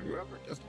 you ever just...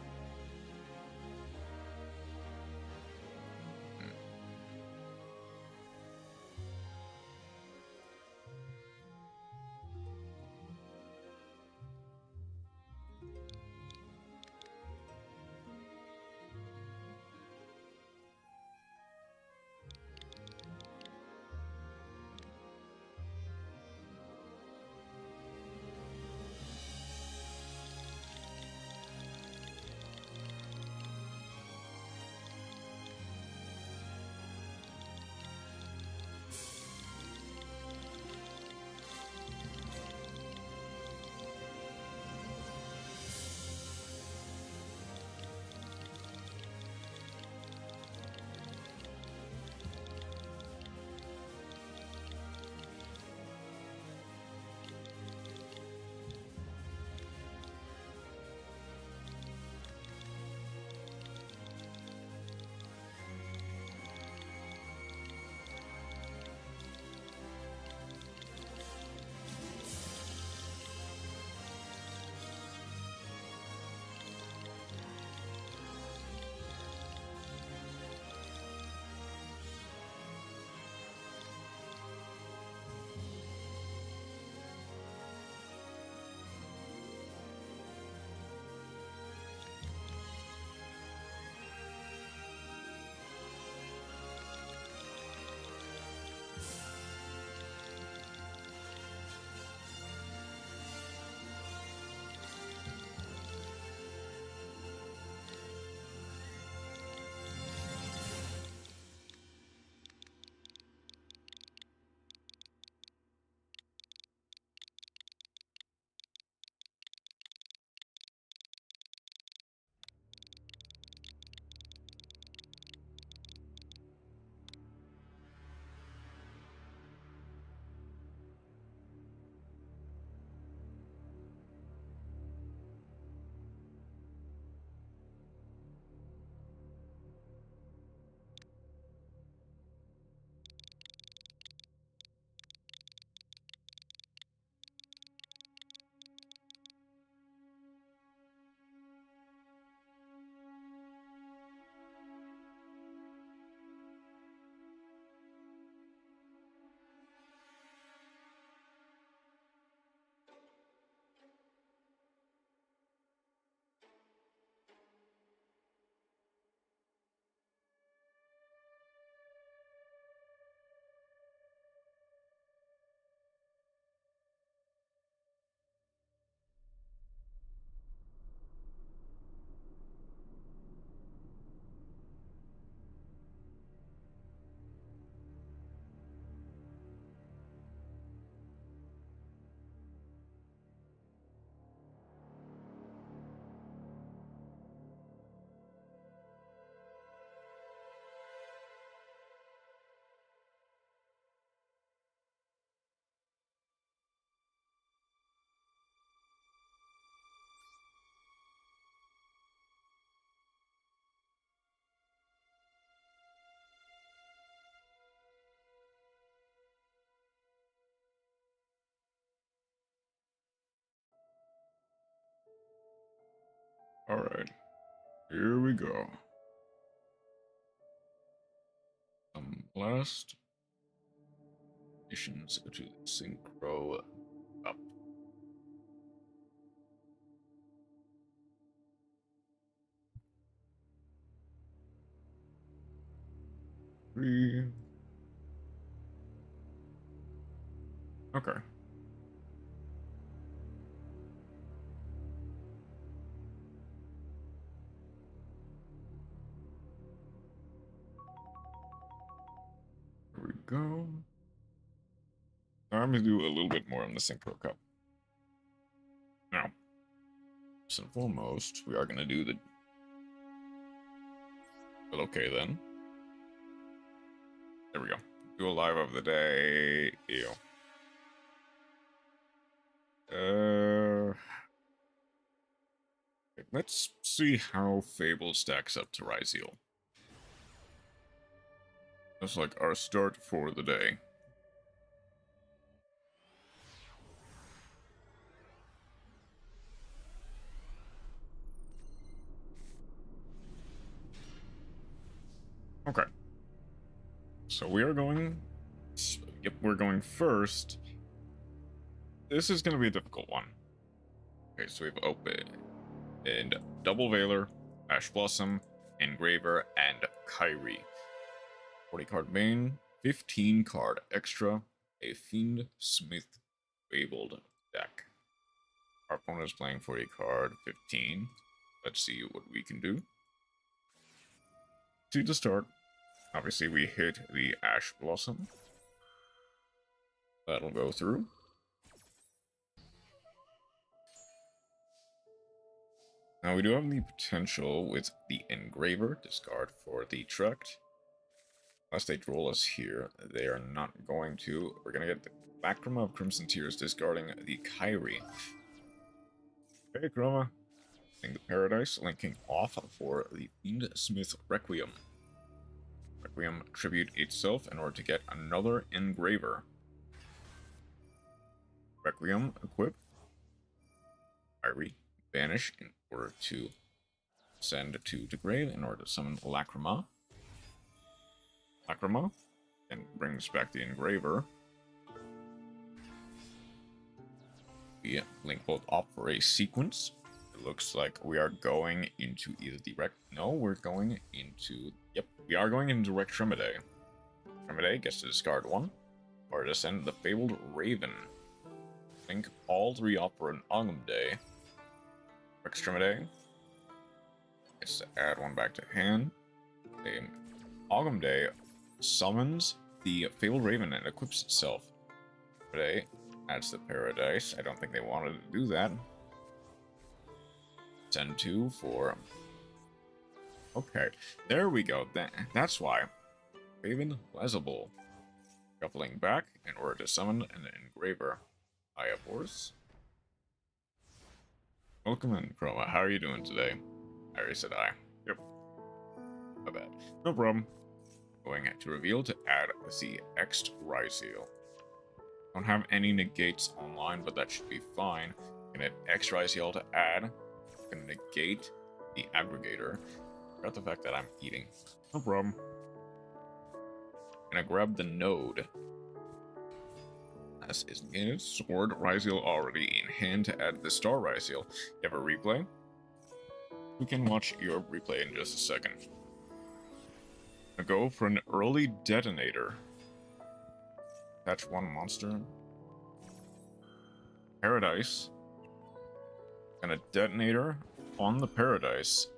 Alright, here we go. Last missions go to the Synchro up. Three. Okay. Here we go. I'm going to do a little bit more on the Synchro Cup. Now, first and foremost, we are going to do the... Well, okay then. There we go. Do a live of the day. Ew. Let's see how Fable stacks up to Ryzeal. That's like our start for the day. Okay. So we are going... Yep, we're going first. This is going to be a difficult one. Okay, so we've opened and Double Veiler, Ash Blossom, Engraver, and Kyrie. 40 card main, 15 card extra, a Fiend Smith Fabled deck. Our opponent is playing 40 card 15. Let's see what we can do. To start, obviously we hit the Ash Blossom. That'll go through. Now we do have the potential with the Engraver, discard for the Trekt. Unless they troll us here, they are not going to. We're going to get the Lacrima of Crimson Tears, discarding the Kyrie. Okay, Chroma. The Paradise, linking off for the Fiend Smith Requiem. Requiem tribute itself in order to get another Engraver. Requiem equip. Kyrie banish in order to send to grave in order to summon Lacrima. Lacrima and brings back the Engraver. We link both off for a sequence. It looks like we are going into either the No, we're going into... Yep, we are going into Rectremide. Rectremide gets to discard one, or to send the Fabled Raven. Link all three off for an Ogumday. Rectremide gets to add one back to hand. Ogumday summons the Fabled Raven and equips itself. Rectremide adds the Paradise. I don't think they wanted to do that. Send 2 for... Okay, there we go. That's why. Raven Lesable. Shuffling back in order to summon an Engraver. Aya Force. Welcome in, Chroma. How are you doing today? I already said I. Yep. My bad. No problem. Going to reveal to add the X Ryzeal. Don't have any negates online, but that should be fine. Gonna hit X Ryzeal to add. Gonna negate the aggregator. Forgot the fact that I'm eating. No problem. Gonna grab the node. As is in its sword, Ryzeal already in hand to add the Star Ryzeal. You have a replay? We can watch your replay in just a second. Gonna go for an early detonator. Catch one monster. Paradise. And a detonator on the Paradise.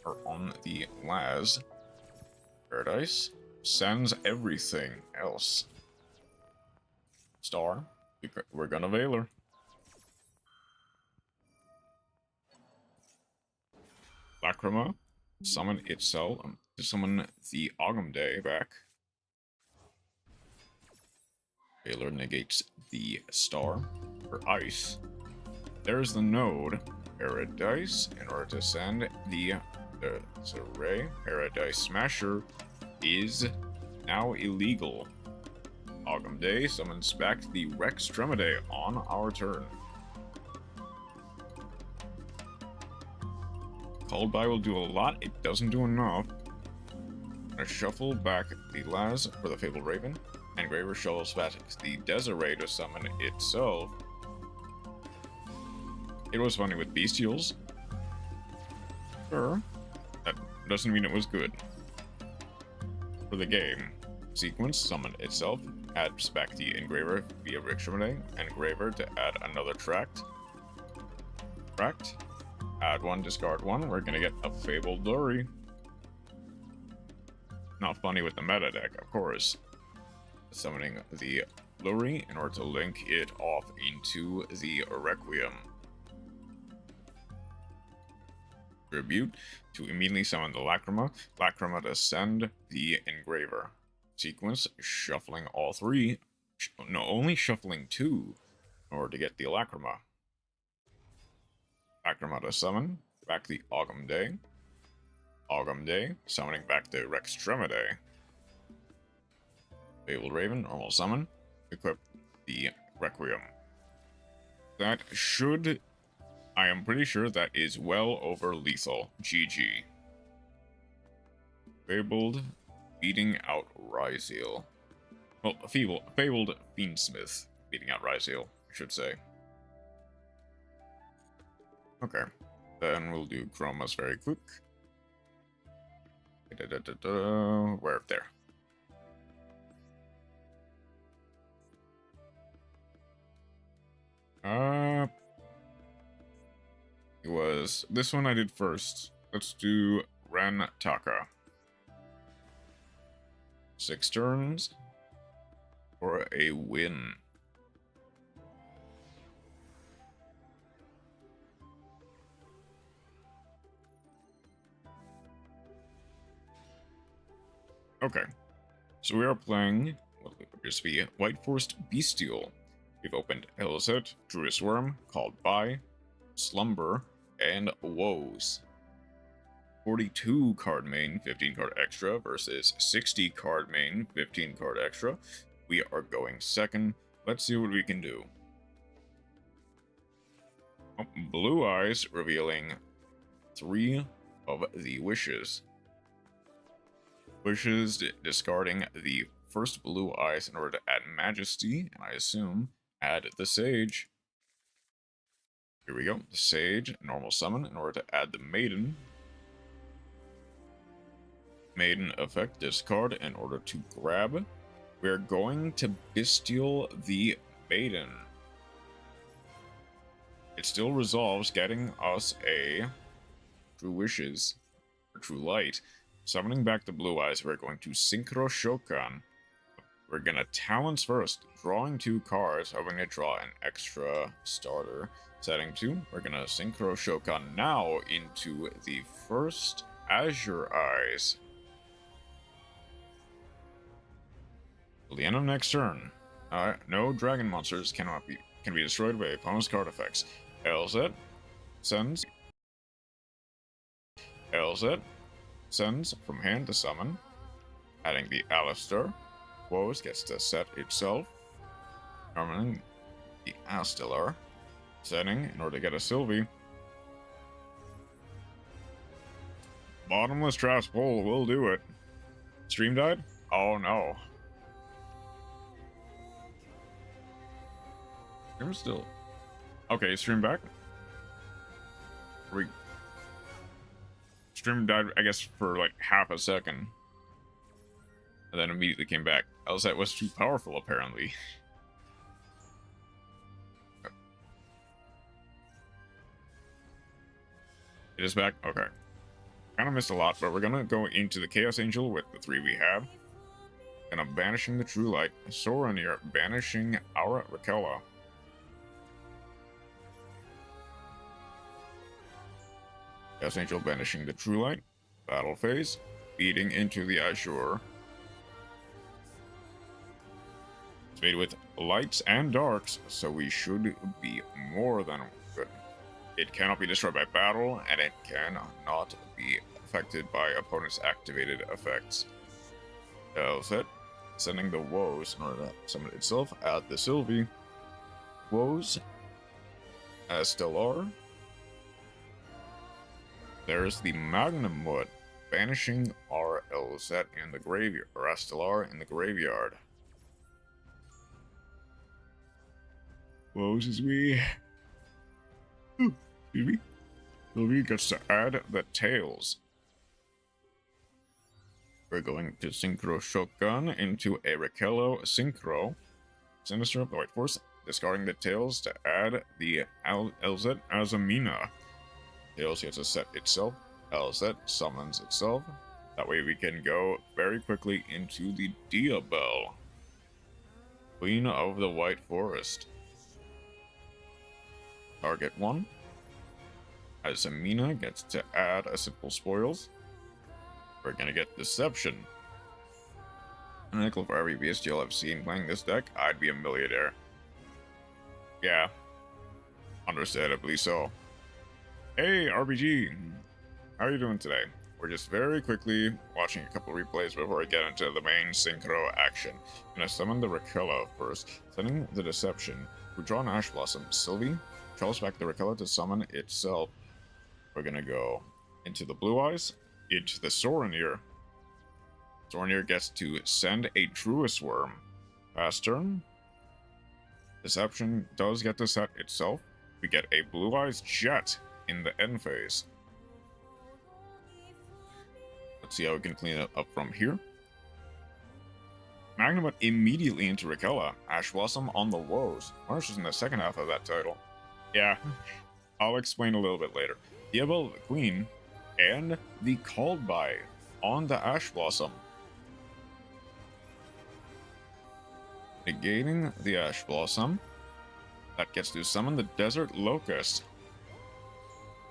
Or on the Laz. Paradise sends everything else. Star. We're gonna Veiler. Lacrima. Summon itself. To summon the Ogumday back. Veiler negates the Star. For Ice. There's the node. Paradise. In order to send the Array. Paradise Smasher is now illegal. Ogumday summons back the Rectremide on our turn. Called by will do a lot, it doesn't do enough. I'm gonna shuffle back the Laz for the Fabled Raven. Engraver shuffles back the Desiree to summon itself. It was funny with Bestials. Sure. That doesn't mean it was good. For the game. Sequence, summon itself. Adds back the Engraver via Rectremide. Engraver to add another Trekt. Trekt. Add one, discard one. We're gonna get a Fabled Luri. Not funny with the meta deck, of course. Summoning the Luri in order to link it off into the Requiem. Tribute to immediately summon the Lacrima. Lacrima to send the Engraver. Sequence, shuffling all three. No, only shuffling two in order to get the Lacrima. Lacrima to summon back the Ogumday. Ogumday, summoning back the Rectremide. Fabled Raven, normal summon. Equip the Requiem. That should... I am pretty sure that is well over lethal. GG. Fabled beating out Ryzeal. Well, Fabled Fiendsmith beating out Ryzeal, I should say. Okay, then we'll do Chromas very quick. Where there? It was this one I did first. Let's do Ren Taka. 6 turns for a win. Okay, so we are playing what appears to be White Forest Bestial. We've opened Elizet, Druid's Worm, Called By, Slumber, and Woes. 42 card main, 15 card extra versus 60 card main, 15 card extra. We are going second. Let's see what we can do. Oh, Blue Eyes revealing 3 of the wishes. Wishes discarding the first Blue Eyes in order to add Majesty, and I assume add the Sage. Here we go, the Sage, normal summon in order to add the Maiden. Maiden effect discard in order to grab. We're going to Bestial the Maiden. It still resolves, getting us a True Wishes, or True Light. Summoning back the Blue Eyes, we're going to Synchro Shokan. We're gonna Talents first, drawing 2 cards, hoping to draw an extra starter. Setting 2, we're gonna Synchro Shokan now into the first Azure Eyes. Till the end of next turn, no dragon monsters can be destroyed by opponent's card effects. Elzet sends from hand to summon, adding the Alistar. Woes gets to set itself, summoning the Astellar, setting in order to get a Sylvie. Bottomless Traps Bowl will do it. Stream died? Oh no. Stream still. Okay, stream back. Stream died, I guess, for like half a second. And then immediately came back. Elzet was too powerful, apparently. Okay. It is back? Okay. Kind of missed a lot, but we're gonna go into the Chaos Angel with the 3 we have. And I'm banishing the True Light. Soranir banishing our Rakela. Chaos Angel banishing the True Light. Battle phase. Feeding into the Azure. It's made with lights and darks, so we should be more than good. It cannot be destroyed by battle, and it cannot be affected by opponent's activated effects. Elzet, sending the Woes in order to summon itself. Add the Sylvie. Woes. Stellar. There's the Magnum Wood, banishing our Elzet in the graveyard, or Astellar in the graveyard. Woes as we... Excuse me. Sylvie gets to add the tails. We're going to Synchro Shogun into a Raquello Synchro. Sinister of the White Force, discarding the tails to add the Elzet as a Mina. Tails gets to set itself. Elzet summons itself. That way we can go very quickly into the Diabell, Queen of the White Forest. Target 1. As a Mina gets to add a simple spoils. We're gonna get Deception. A nickel for every bestial I've seen playing this deck, I'd be a millionaire. Yeah. Understandably so. Hey, RBG! How are you doing today? We're just very quickly watching a couple replays before I get into the main Synchro action. I'm gonna summon the Raquello first, sending the Deception. We draw an Ash Blossom. Sylvie travels back the Raquello to summon itself. We're gonna go into the Blue Eyes, into the Soranir, Zornier gets to send a Truist Worm. Pass turn. Deception does get to set itself. We get a Blue Eyes Jet in the end phase. Let's see how we can clean it up from here. Magnum immediately into Rakella. Ash Blossom on the Woes. Marsh is in the second half of that title. Yeah, I'll explain a little bit later. Diablo the Queen and the Called By on the Ash Blossom. Negating the Ash Blossom. That gets to summon the Desert Locust.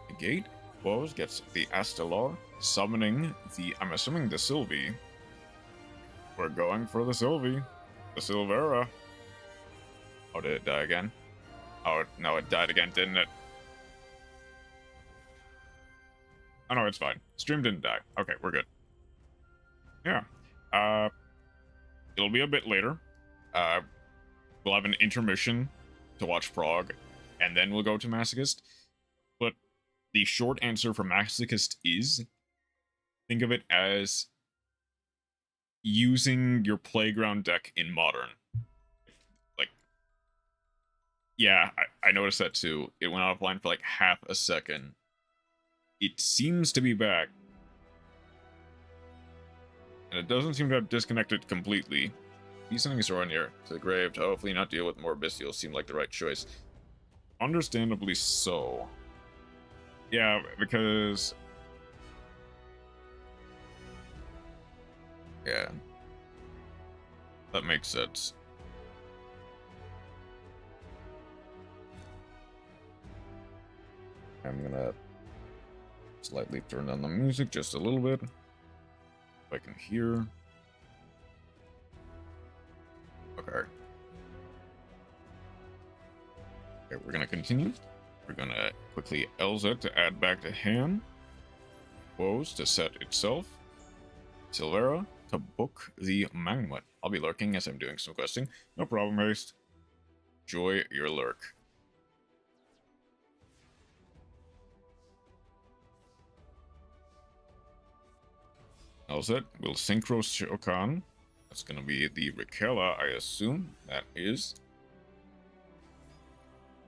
Negate. Woes gets the Astellar, summoning the, I'm assuming the Sylvie. We're going for the Sylvie. The Silvera. Oh, did it die again? Oh, no, it died again, didn't it? Oh, no, it's fine. Stream didn't die. Okay, we're good. Yeah. It'll be a bit later. We'll have an intermission to watch Prog, and then we'll go to Masochist. But the short answer for Masochist is, think of it as using your playground deck in Modern. Like, yeah, I noticed that too. It went offline for like half a second. It seems to be back. And it doesn't seem to have disconnected completely. Be sending Zornier to the grave to hopefully not deal with more Bestials seemed like the right choice. Understandably so. Yeah, because... yeah. That makes sense. I'm gonna slightly turn down the music just a little bit. If I can hear. Okay. Okay, we're gonna continue. We're gonna quickly LZ to add back to hand. Woes to set itself. Silvera to book the Magnum. I'll be lurking as I'm doing some questing. No problem, Haste. Enjoy your lurk. LZ will Synchro Shokan. That's gonna be the Rakella, I assume. That is.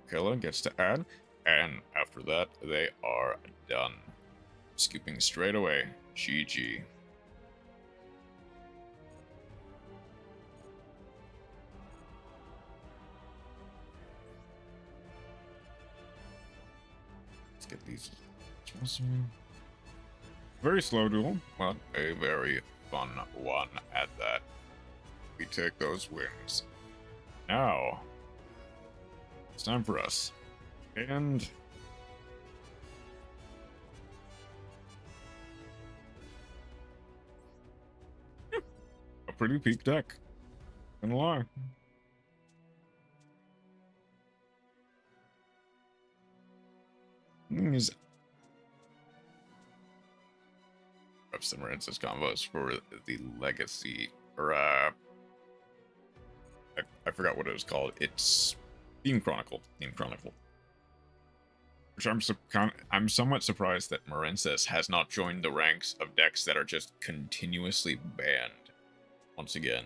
Rakella gets to add, and after that, they are done. Scooping straight away. GG. Let's get these. Very slow duel, but a very fun one at that. We take those wins. Now, it's time for us. And a pretty peak deck. Gonna lie. Is some Rances combos for the legacy, or I forgot what it was called. It's Theme Chronicle. Which I'm somewhat surprised that Morences has not joined the ranks of decks that are just continuously banned. Once again,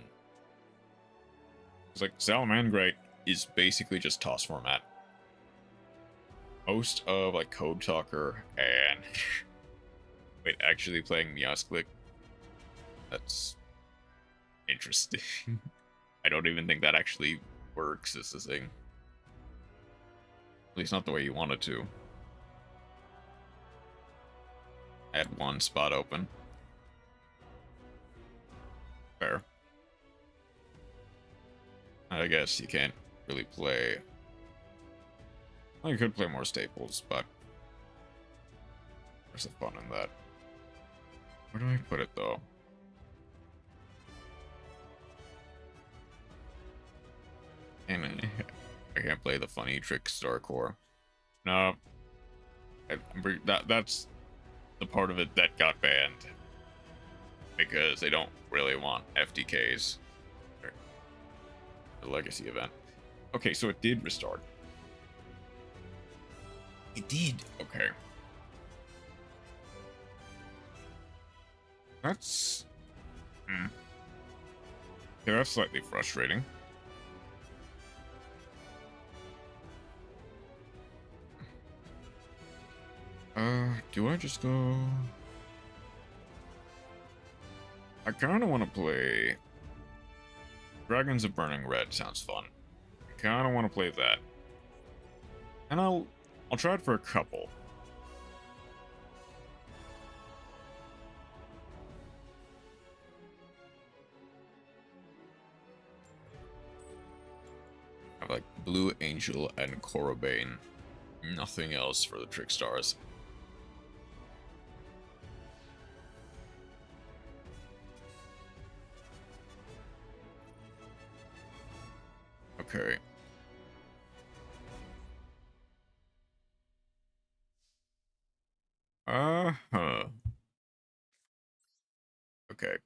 it's like Salamangreat is basically just toss format. Most of like Code Talker and wait, actually playing Meowsclick? That's interesting. I don't even think that actually works as a thing. At least not the way you want it to. I had one spot open. Fair. I guess you can't really play... well, you could play more staples, but... there's some fun in that. Where do I put it, though? And I can't play the funny trick Star Core. No. That's the part of it that got banned. Because they don't really want FTKs. The legacy event. Okay, so it did restart. It did. Okay. That's... Hmm. Okay, that's slightly frustrating. Do I just go... I kind of want to play... Dragons of Burning Red sounds fun. I kind of want to play that. And I'll try it for a couple. I have like Blue Angel and Chromawyn. Nothing else for the Trick Stars. Okay. Uh-huh. Okay.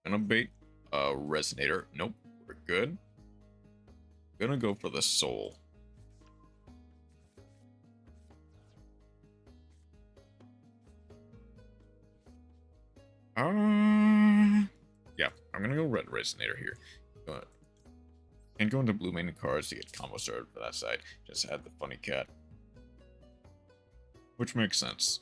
Gonna bait Resonator. Nope, we're good. Gonna go for the Soul. Yeah, I'm gonna go Red Resonator here. And go into blue main cards to get combo started for that side. Just had the funny cat. Which makes sense.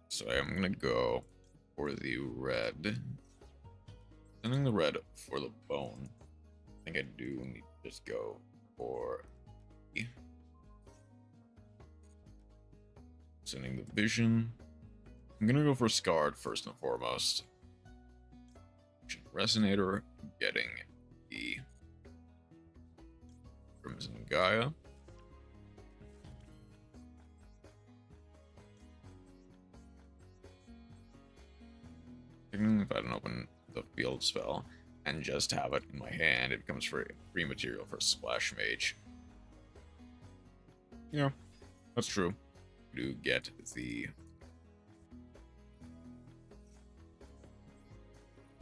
So I'm gonna go for the red. Sending the red for the bone. I think I do need to just go for sending the vision. I'm gonna go for Scarlet first and foremost. Resonator, getting the Crimson Gaia. If I don't open the field spell and just have it in my hand, it becomes free material for Splash Mage. Yeah, that's true. To get the...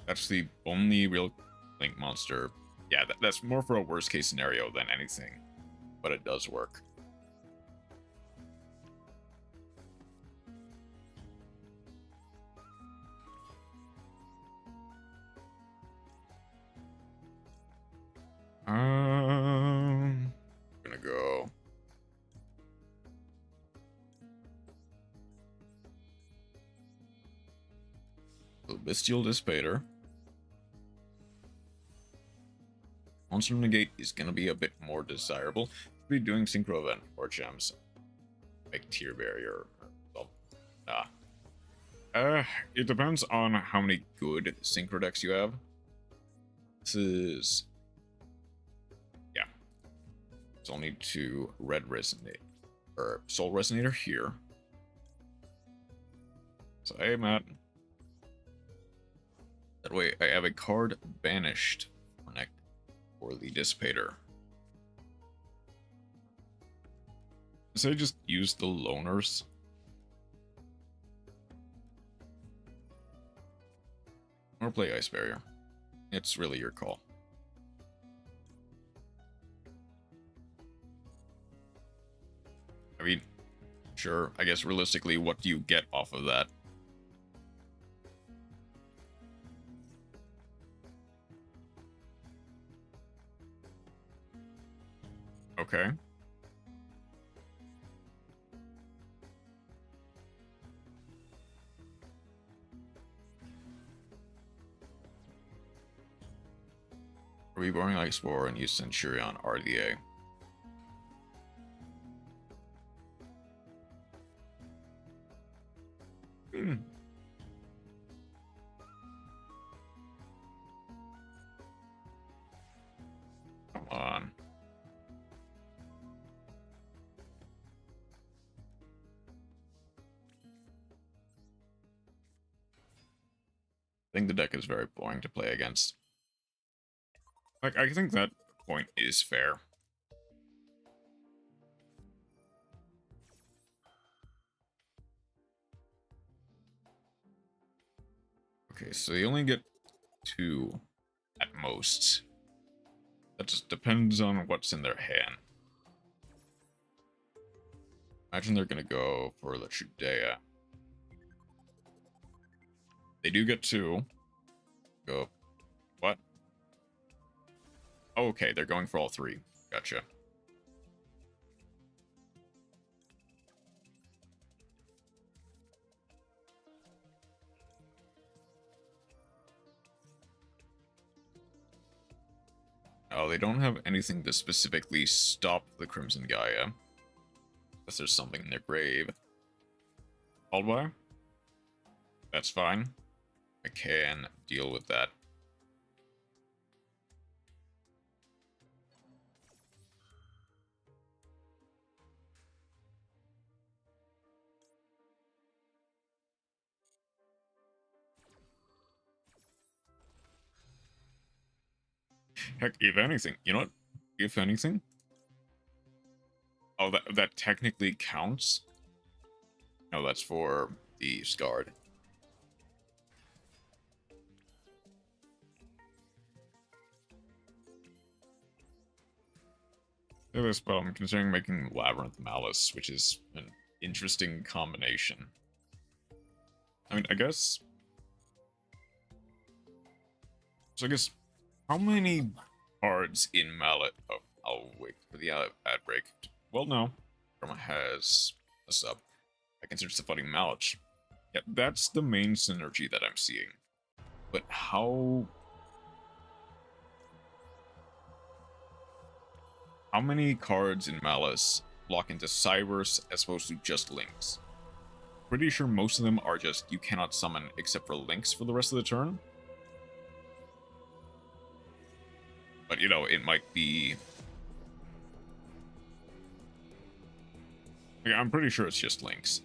That's the only real Link monster. Yeah, that's more for a worst case scenario than anything. But it does work. I'm gonna go... Bestial Dispater. Monster Negate is going to be a bit more desirable. Should be doing Synchro event or gems. Like Tier Barrier. Well, it depends on how many good Synchro decks you have. This is... Yeah. It's only 2 Red Resonate. Or Soul Resonator here. So hey, Matt. That way I have a card banished for the Dissipator. So I just use the Loners. Or play Ice Barrier. It's really your call. I mean, sure, I guess realistically, what do you get off of that? Okay. Reborn Explorer and use Centurion RDA. Come on. I think the deck is very boring to play against. Like, I think that point is fair. Okay, so you only get 2 at most. That just depends on what's in their hand. Imagine they're gonna go for the Chudea. They do get 2. Go. What? Oh, okay, they're going for all 3. Gotcha. Oh, they don't have anything to specifically stop the Crimson Gaia. Unless there's something in their grave. Called by? That's fine. I can deal with that. Heck, if anything, you know what? If anything... Oh, that technically counts? No, that's for the Scarred. Yeah, this, but I'm considering making Labyrinth Malice, which is an interesting combination. I mean, I guess... So I guess, how many cards in Mallet... Oh, I'll wait for the ad break. Well, no. Chroma has a sub. I consider stuff fighting Mallet. Yeah, that's the main synergy that I'm seeing. But how many cards in Malice lock into Cybers as opposed to just Links? Pretty sure most of them are just you cannot summon except for Links for the rest of the turn. But, you know, it might be... Yeah, I'm pretty sure it's just Links.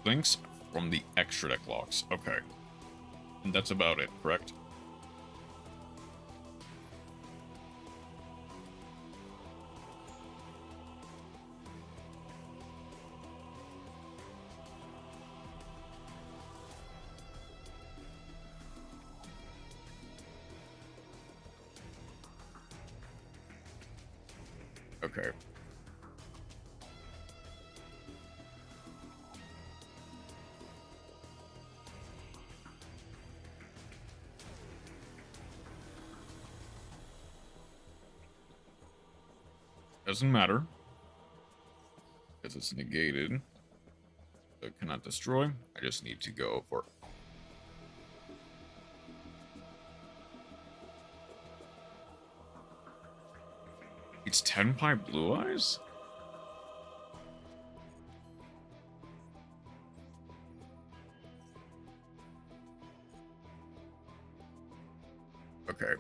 Links from the extra deck locks. Okay. And that's about it, correct? Okay. Doesn't matter. Because it's negated. So it cannot destroy. I just need to go for... It's Tenpai Blue Eyes? Okay.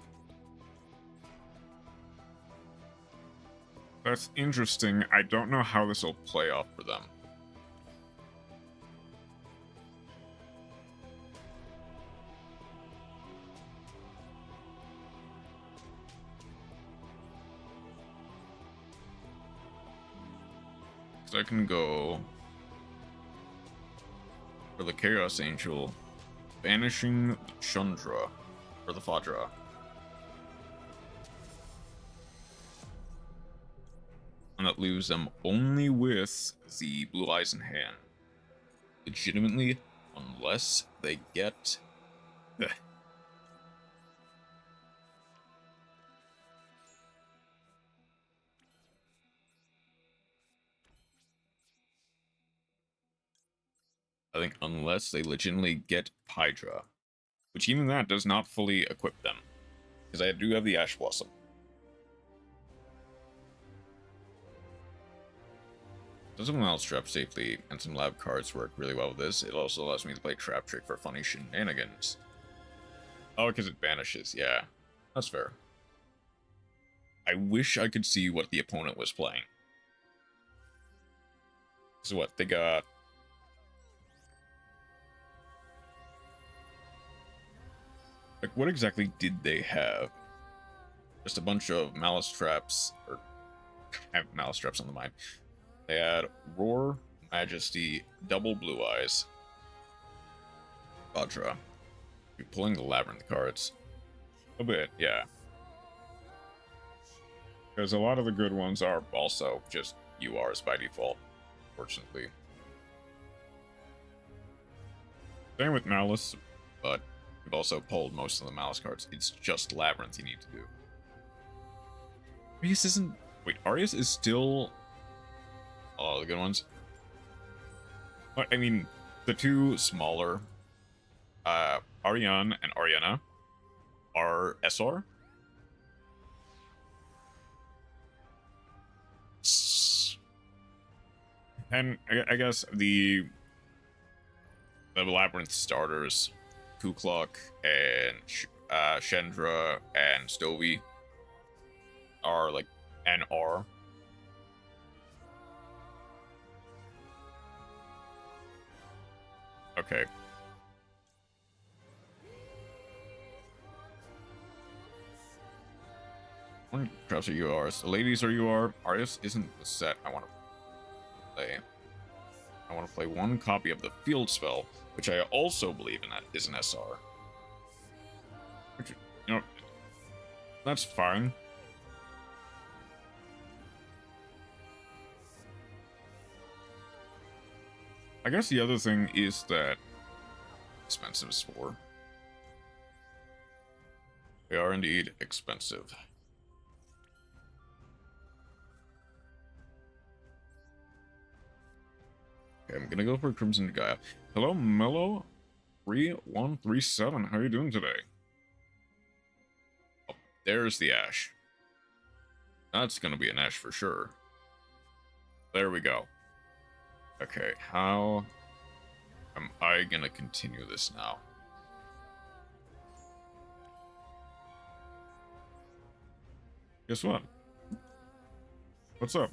That's interesting. I don't know how this will play off for them. So I can go for the Chaos Angel, banishing the Chandra, or the Fadra. And that leaves them only with the Blue Eyes in hand. Legitimately, unless they get... I think unless they legitimately get Hydra, which even that does not fully equip them, because I do have the Ash Blossom. Does someone else trap safely, and some lab cards work really well with this. It also allows me to play Trap Trick for funny shenanigans. Oh, because it banishes, yeah. That's fair. I wish I could see what the opponent was playing. So what, they got... Like, what exactly did they have? Just a bunch of Malice Traps, or... I have Malice Traps on the mind. They had Roar, Majesty, Double Blue Eyes, Vajra. You're pulling the Labyrinth cards. A bit, yeah. Because a lot of the good ones are also just URs by default, fortunately. Same with Malice, but we've also pulled most of the Malice cards. It's just Labyrinth you need to do. Arius isn't... Wait, Arius is still... all the good ones? But, I mean, the two smaller, Ariane and Ariana, are SR. And I guess the Labyrinth starters, Kuklok and Shendra and Stovey, are like NR. Okay. Perhaps are URs. The ladies are UR. Arius isn't the set I want to play. I want to play one copy of the field spell, which I also believe in that is an SR. Which, you know, that's fine. I guess the other thing is that expensive spore. They are indeed expensive. Okay, I'm gonna go for Crimson Gaia. Hello, Mellow 3137. How are you doing today? Oh, there's the Ash. That's gonna be an Ash for sure. There we go. Okay, how am I gonna continue this now? Guess what? What's up?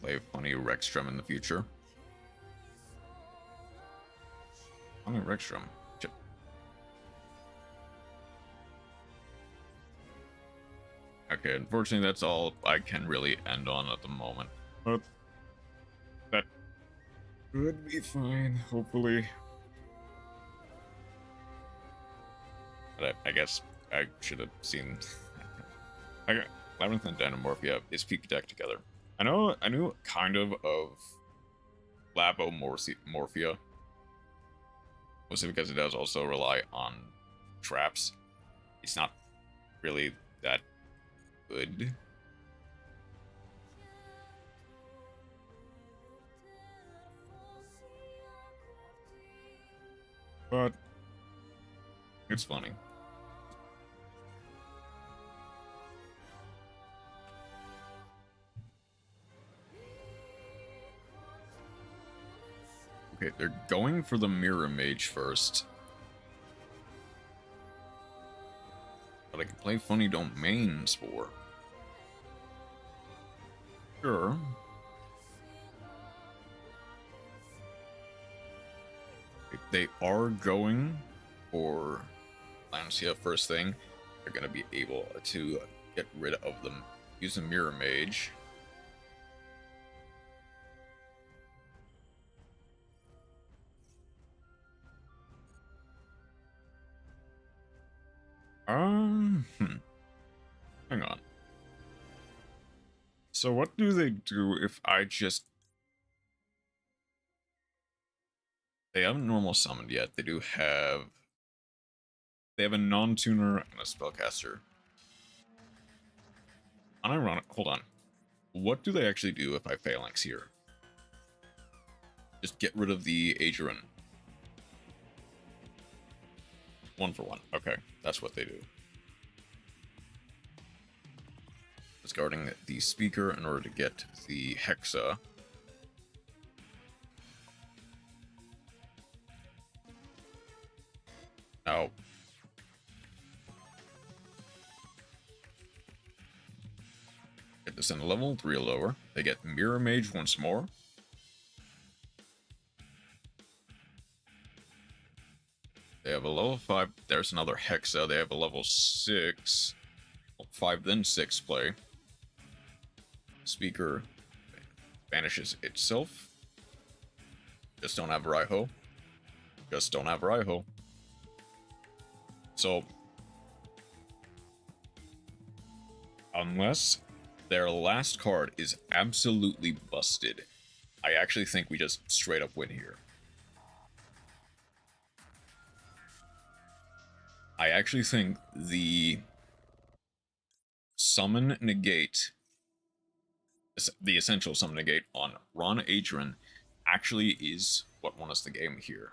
Play funny Rexstrom in the future. Funny Rexstrom. Okay, unfortunately that's all I can really end on at the moment. But that could be fine, hopefully. But I guess I should have seen... Okay, Labyrinth and Dynamorphia is peak deck together. I knew kind of Labomorphia. Mostly because it does also rely on traps. It's not really that good. But it's funny. Okay, they're going for the Mirror Mage first. But I can play Funny Domain Spore. Sure. They are going for Lancia first thing. They're going to be able to get rid of them. Use a Mirror Mage. Hang on. So what do they do if I just... They haven't normal summoned yet. They do have... They have a non-tuner and a spellcaster. Unironic. Hold on. What do they actually do if I phalanx here? Just get rid of the Aegerin. 1 for 1. Okay, that's what they do. Discarding the speaker in order to get the Hexa. Now, get this in a level 3 or lower. They get Mirror Mage once more. They have a level 5. There's another Hexa. They have a level 6. 5 then 6 play. Speaker vanishes itself. Just don't have Raiho. Just don't have Ryzeal. So, unless their last card is absolutely busted, I actually think we just straight up win here. I actually think the summon negate, the essential summon negate on Ron Adrian actually is what won us the game here.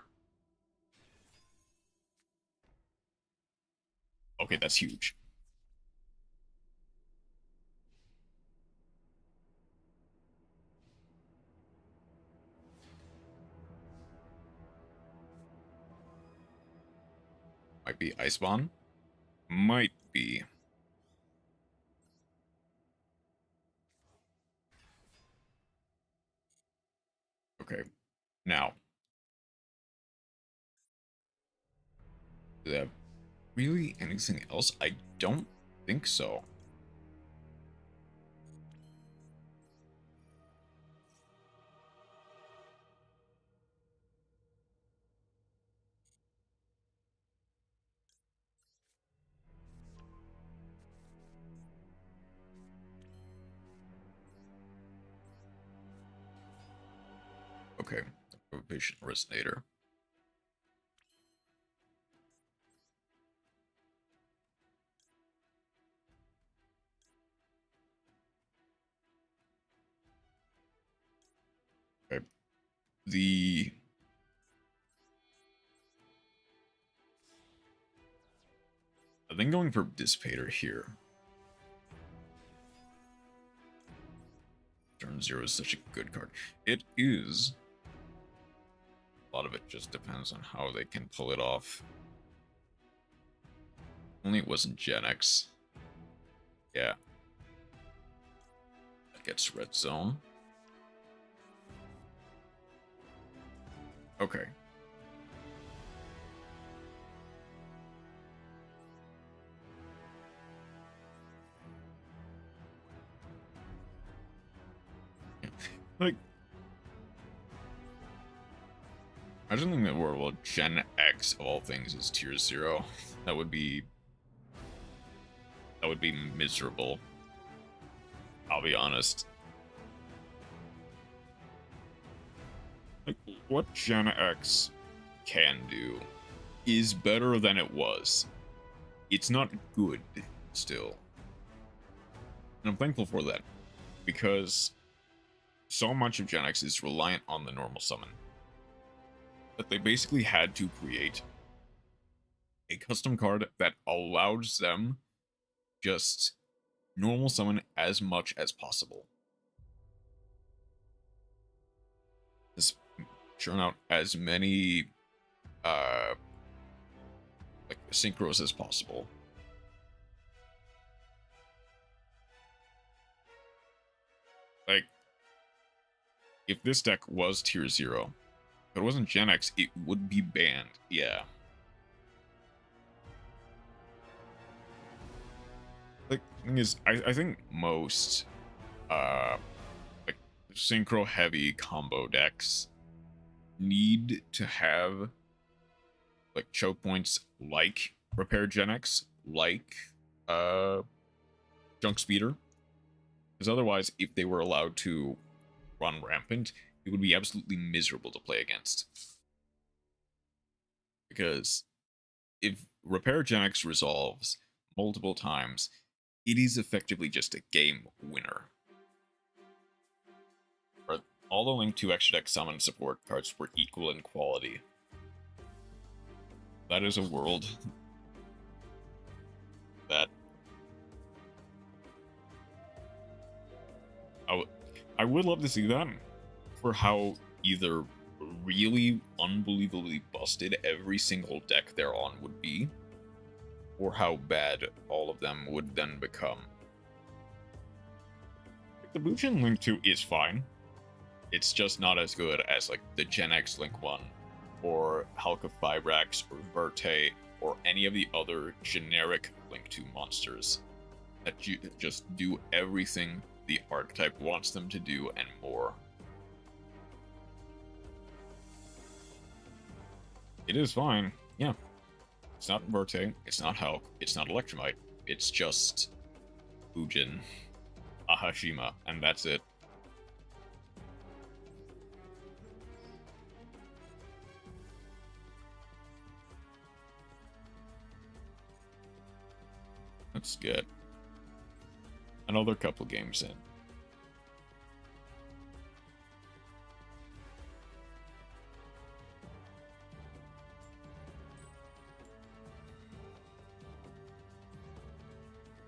Okay, that's huge. Might be Icebond. Might be. Okay. Now. Do they have really anything else? I don't think so. Okay. Prohibition Resonator. Okay. I think going for Dissipator here. Turn 0 is such a good card. It is. A lot of it just depends on how they can pull it off. Only it wasn't Gen X. Yeah. That gets Red Zone. Okay. Like, I just think that well, Gen X of all things is tier 0. That would be miserable. I'll be honest. Like, what Gen X can do is better than it was. It's not good still. And I'm thankful for that, because so much of Gen X is reliant on the normal summon that they basically had to create a custom card that allows them just normal summon as much as possible. Just churn out as many like synchros as possible. Like, if this deck was tier 0, if it wasn't Gen X, it would be banned. Yeah. Like, the thing is, I think most like synchro heavy combo decks need to have like choke points like Repair Gen X, like Junk Speeder. Because otherwise, if they were allowed to run rampant, it would be absolutely miserable to play against. Because if Repair Gen X resolves multiple times, it is effectively just a game winner. But all the Link 2 extra deck summon support cards were equal in quality. That is a world that I would love to see that, for how either really unbelievably busted every single deck they're on would be, or how bad all of them would then become. The Bujin Link 2 is fine. It's just not as good as like the Gen X Link 1, or Halka Fibrax, or Verte, or any of the other generic Link 2 monsters that just do everything the archetype wants them to do and more. It is fine. Yeah. It's not Verte, it's not Hulk, it's not Electromite. It's just Ujin, Ahashima, and that's it. Let's get another couple games in.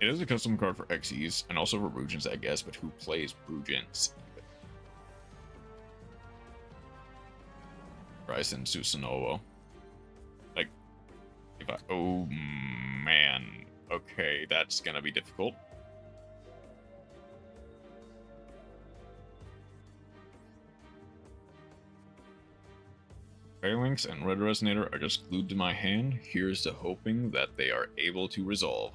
It is a custom card for Xyz, and also for Brujins, I guess, but who plays Brujins? Ryzen Susanoo. Like, if I... Oh, man. Okay, that's gonna be difficult. Phalanx and Red Resonator are just glued to my hand. Here's to hoping that they are able to resolve.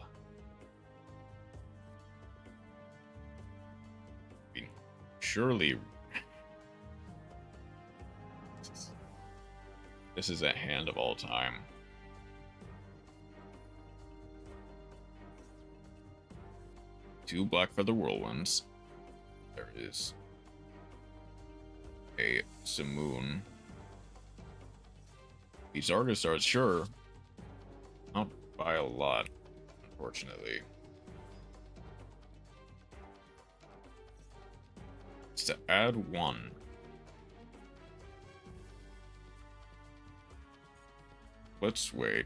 Surely this is a hand of all time. Two Black Feather Whirlwinds. There is a Simoon. These Argus are sure. Not by a lot, unfortunately. To add one. Let's wait.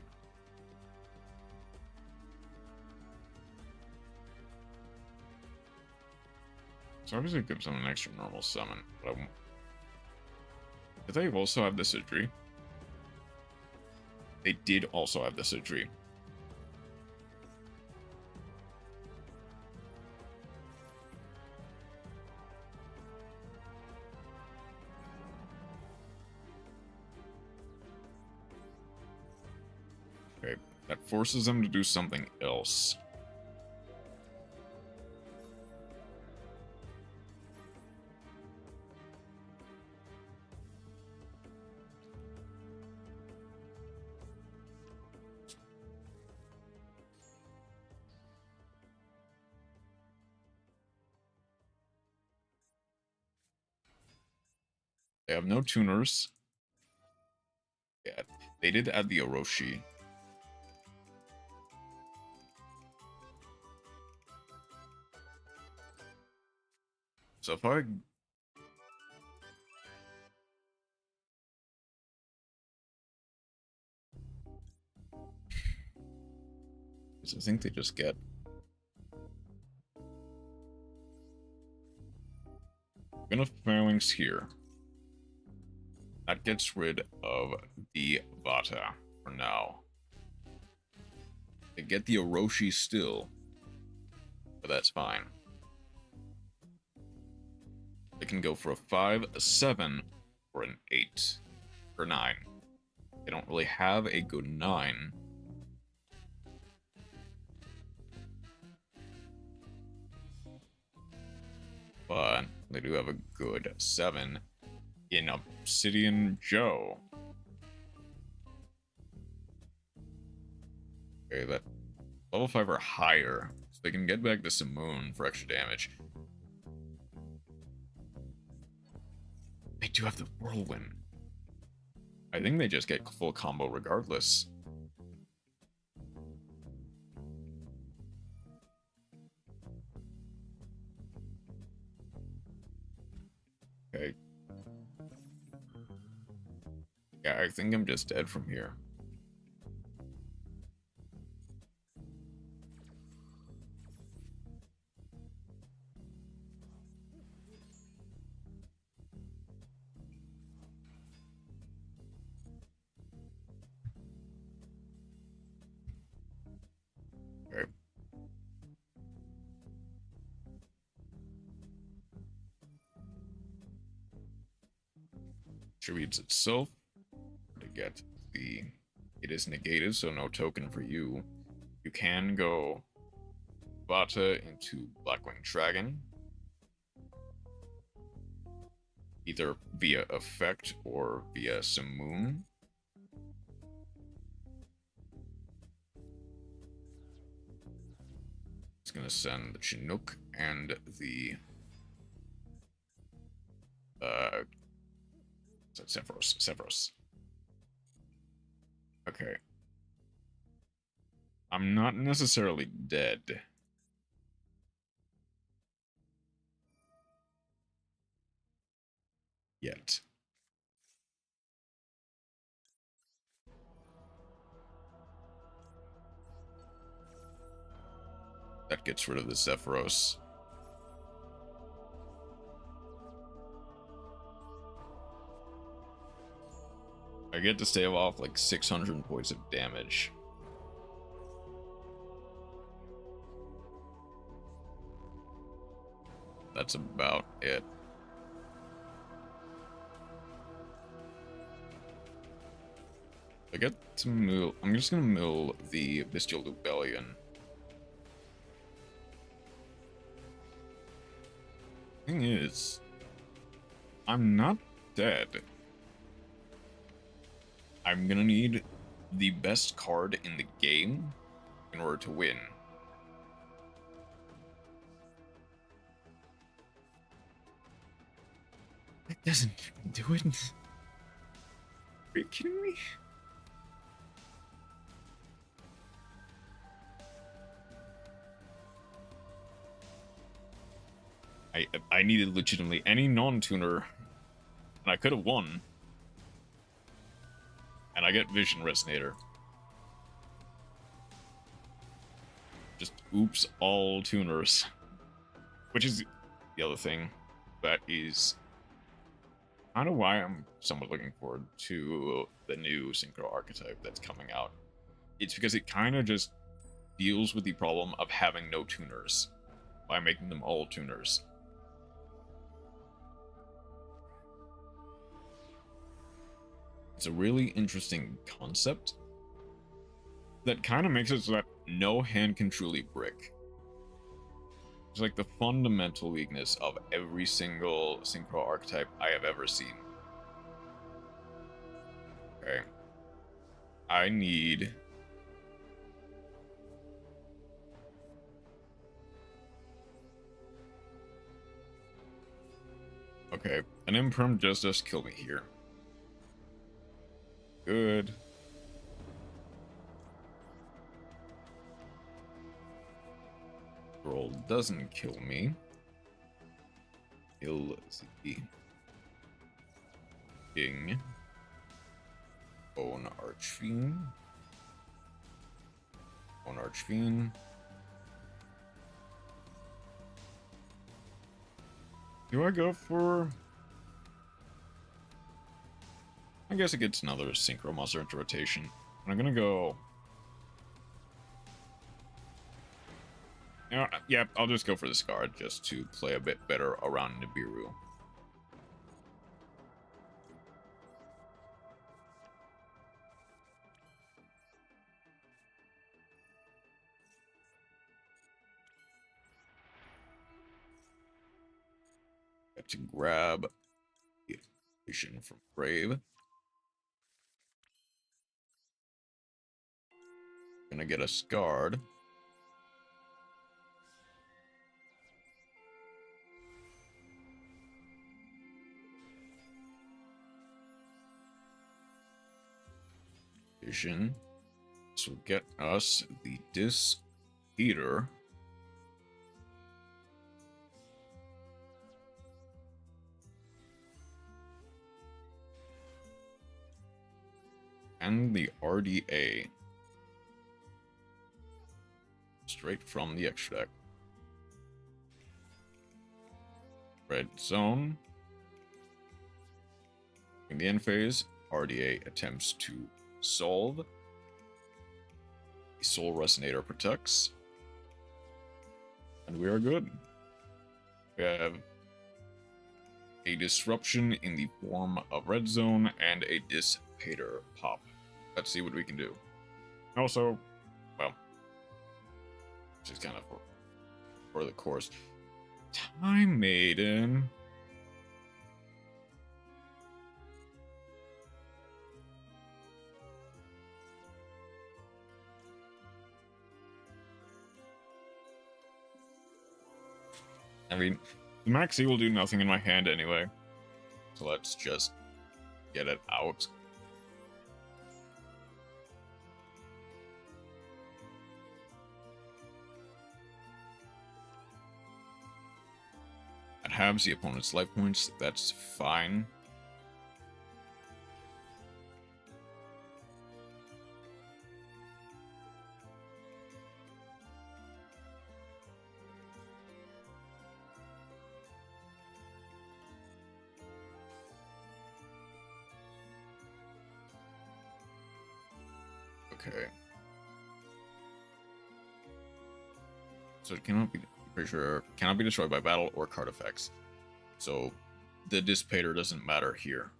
So obviously it gives them an extra normal summon, but I won't. Did they also have the Sidri? They did also have the Sidri. Okay, that forces them to do something else. They have no tuners. Yeah, they did add the Orochi. So if I... I think they just get... I'm gonna Phalanx here. That gets rid of the Vata for now. They get the Orochi still, but that's fine. They can go for a 5, a 7, or an 8, or 9. They don't really have a good 9. But they do have a good 7 in Obsidian Joe. Okay, that level 5 or higher, so they can get back the Simoon for extra damage. They do have the Whirlwind. I think they just get full combo regardless. Okay. Yeah, I think I'm just dead from here. Okay. Attributes itself to get the... It is negated, so no token for you. You can go Vata into Blackwing Dragon, either via effect or via Simoon. It's gonna send the Chinook and the Sephiroth. Okay. I'm not necessarily dead. Yet. That gets rid of the Sephiroth. I get to stave off like 600 points of damage. That's about it. I get to mill. I'm just gonna mill the Bestial Rebellion. Thing is, I'm not dead. I'm gonna need the best card in the game in order to win. That doesn't do it. Are you kidding me? I needed legitimately any non-tuner, and I could have won. And I get Vision Resonator. Just oops all tuners. Which is the other thing that is kind of why I'm somewhat looking forward to the new Synchro archetype that's coming out. It's because it kind of just deals with the problem of having no tuners by making them all tuners. It's a really interesting concept that kind of makes it so that no hand can truly brick. It's like the fundamental weakness of every single Synchro archetype I have ever seen. Okay. I need... Okay, an Imperm just kill me here. Good. Roll doesn't kill me. Kill the King. Own Archfiend. Own Archfiend. Do I go for... I guess it gets another Synchro monster into rotation. And I'm gonna go... You know, yeah, I'll just go for the Scarlet just to play a bit better around Nibiru. Got to grab the information from Brave. Gonna get a Scarred. Vision. This will get us the Disc Heater. And the RDA. Straight from the extra deck. Red Zone. In the end phase, RDA attempts to solve. The Soul Resonator protects. And we are good. We have a Disruption in the form of Red Zone and a Dissipator pop. Let's see what we can do. Also, well, just kind of for the course. Time Maiden. mean, the Maxi will do nothing in my hand anyway. So let's just get it out. It halves the opponent's life points, that's fine. Okay. So it cannot be, pretty sure, cannot be destroyed by battle or card effects. So the Dissipator doesn't matter here.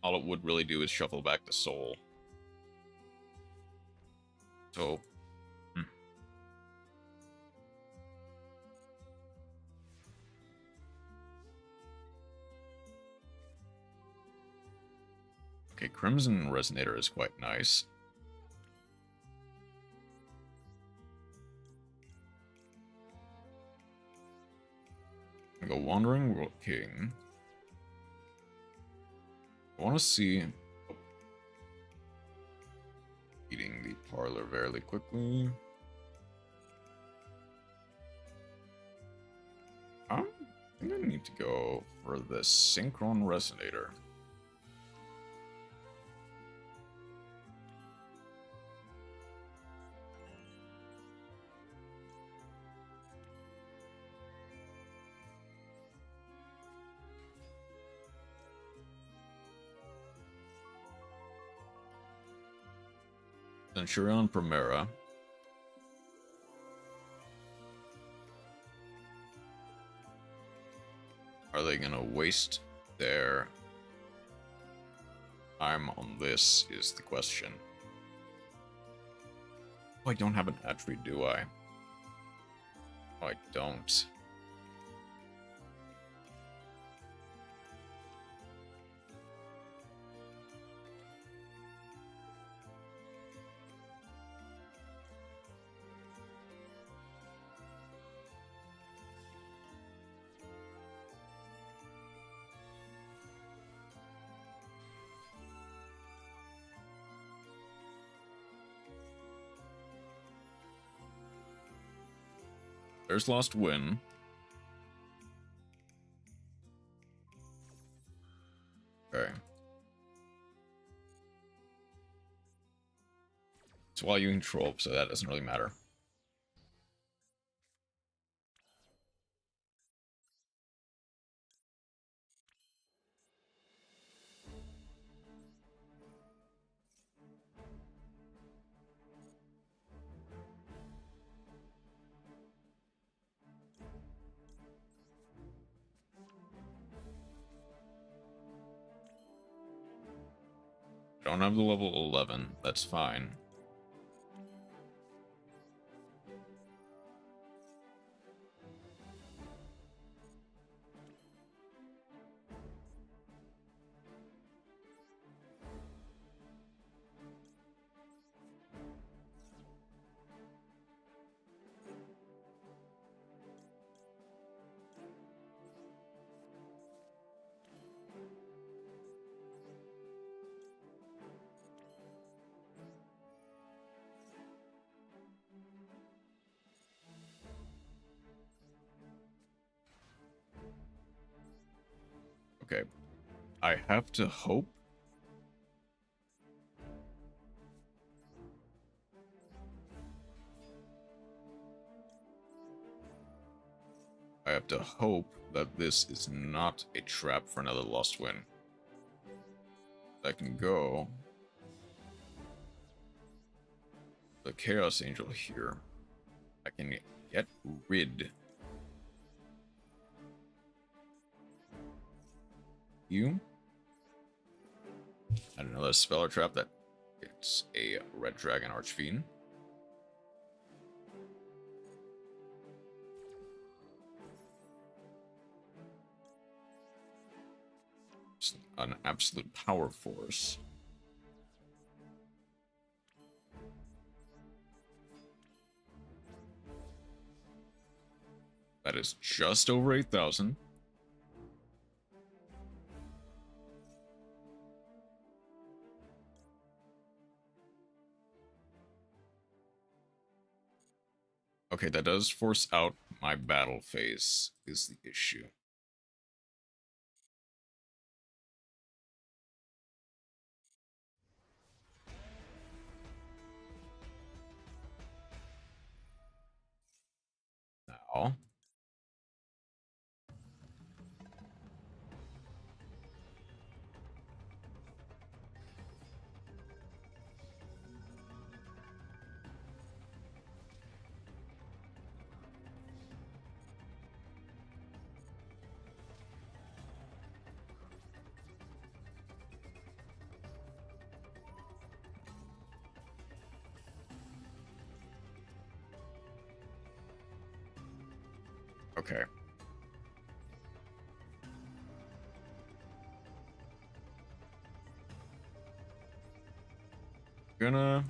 All it would really do is shuffle back the soul. So, Okay, Crimson Resonator is quite nice. I go Wandering World King. I want to see... Eating the Parlor fairly quickly. I think I need to go for the Synchron Resonator. Centurion Primera. Are they gonna waste their time on this is the question. Oh, I don't have an attribute, do I? Oh, I don't. There's Lost Win. Okay. It's while you control, so that doesn't really matter. Don't have the level 11, that's fine. Okay. I have to hope. I have to hope that this is not a trap for another Lost Win. I can go the Chaos Angel here. I can get rid you. And another spell or trap that it's a Red Dragon Archfiend. It's an absolute power force. That just over 8,000. Okay, that does force out my battle phase, is the issue. Now, okay. Gonna...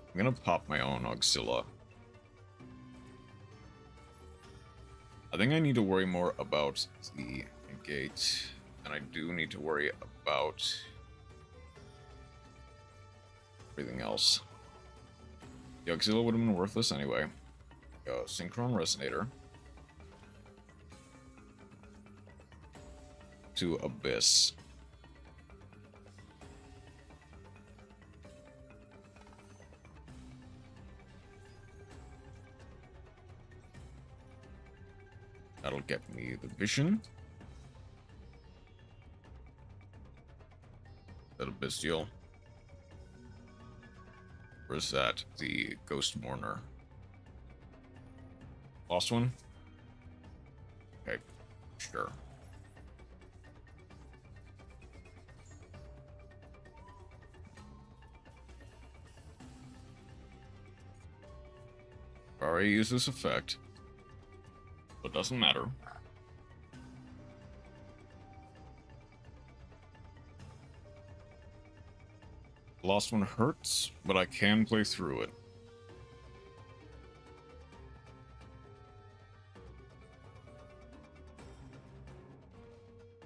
I'm gonna pop my own Auxilla. I think I need to worry more about the negate, and I do need to worry about everything else. The Auxilla would have been worthless anyway. Synchron Resonator. To Abyss. That'll get me the vision. That Abyss deal. Or is that the Ghost Mourner? Lost one? Okay, sure. Already used this effect. But doesn't matter. Lost one hurts, but I can play through it.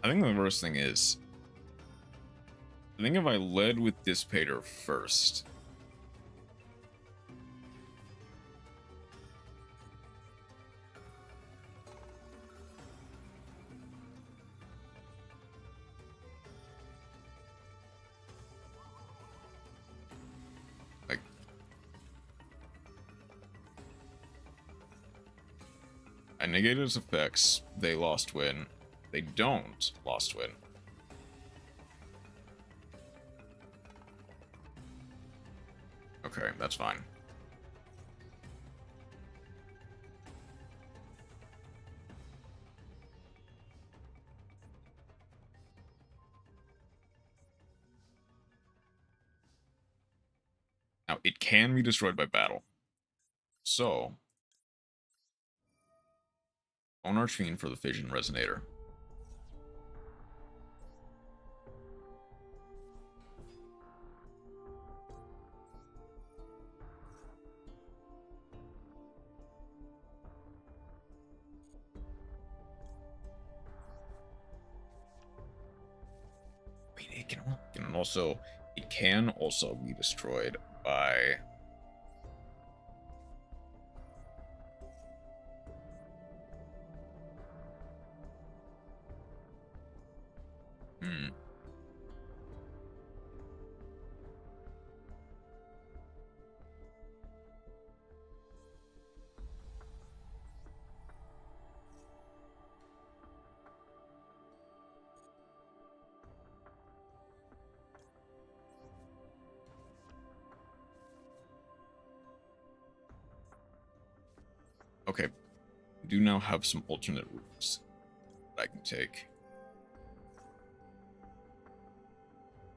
I think the worst thing is, I think if I led with Dissipator first, like, I negated its effects, they lost win. They don't lost win. Okay, that's fine. Now, it can be destroyed by battle. So, on Archfiend for the Fission Resonator. It can also be destroyed by okay, we do now have some alternate routes that I can take.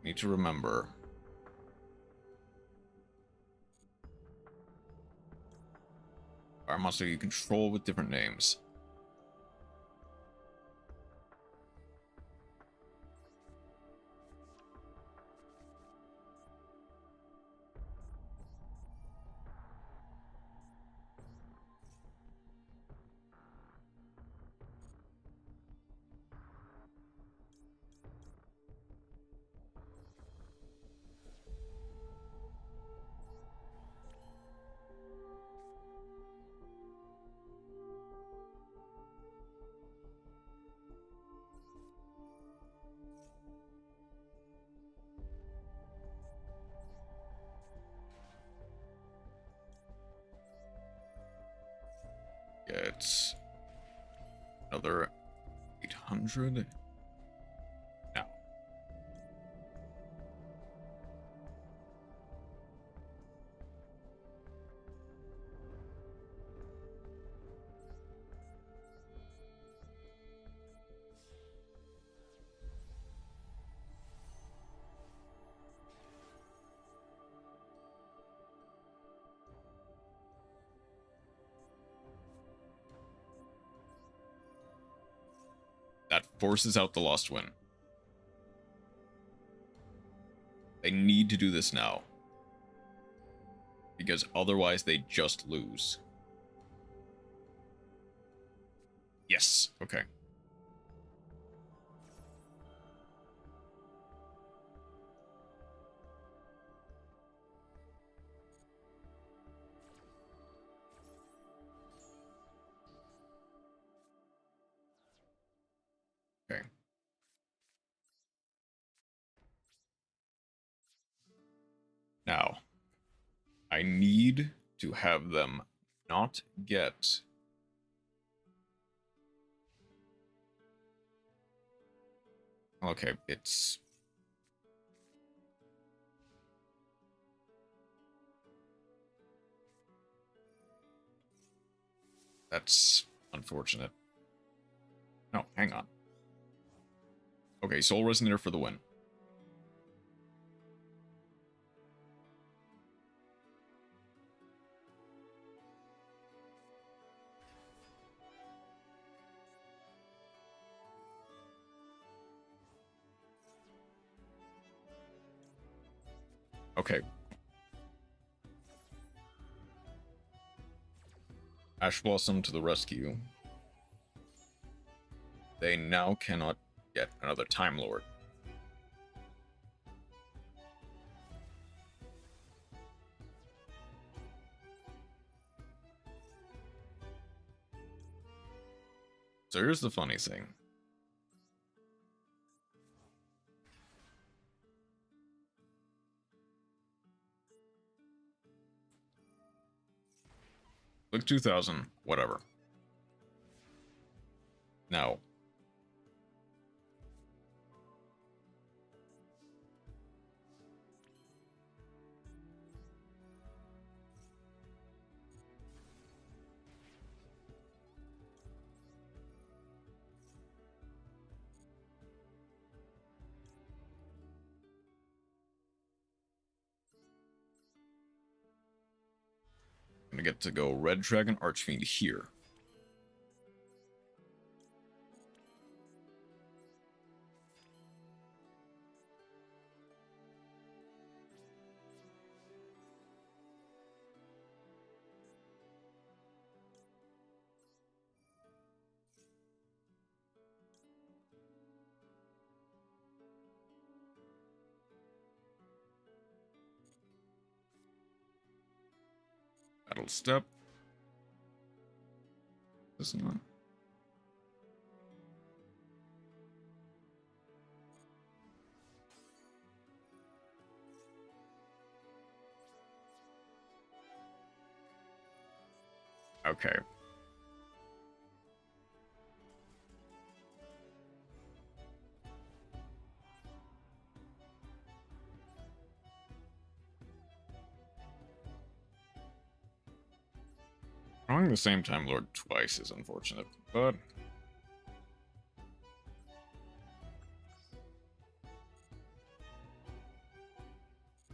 Need to remember our monster you control with different names. That's another 800. Now. That forces out the lost win. They need to do this now. Because otherwise they just lose. Yes, okay. Okay. Now, I need to have them not get... Okay, it's... That's unfortunate. No, hang on. Okay, Soul Resonator for the win. Okay. Ash Blossom to the rescue. They now cannot get another Time Lord. So here's the funny thing. Look 2000, whatever. Now. I'm gonna get to go Red Dragon Archfiend here. Battle Step. This one. Okay. Drawing the same Time Lord twice is unfortunate, but...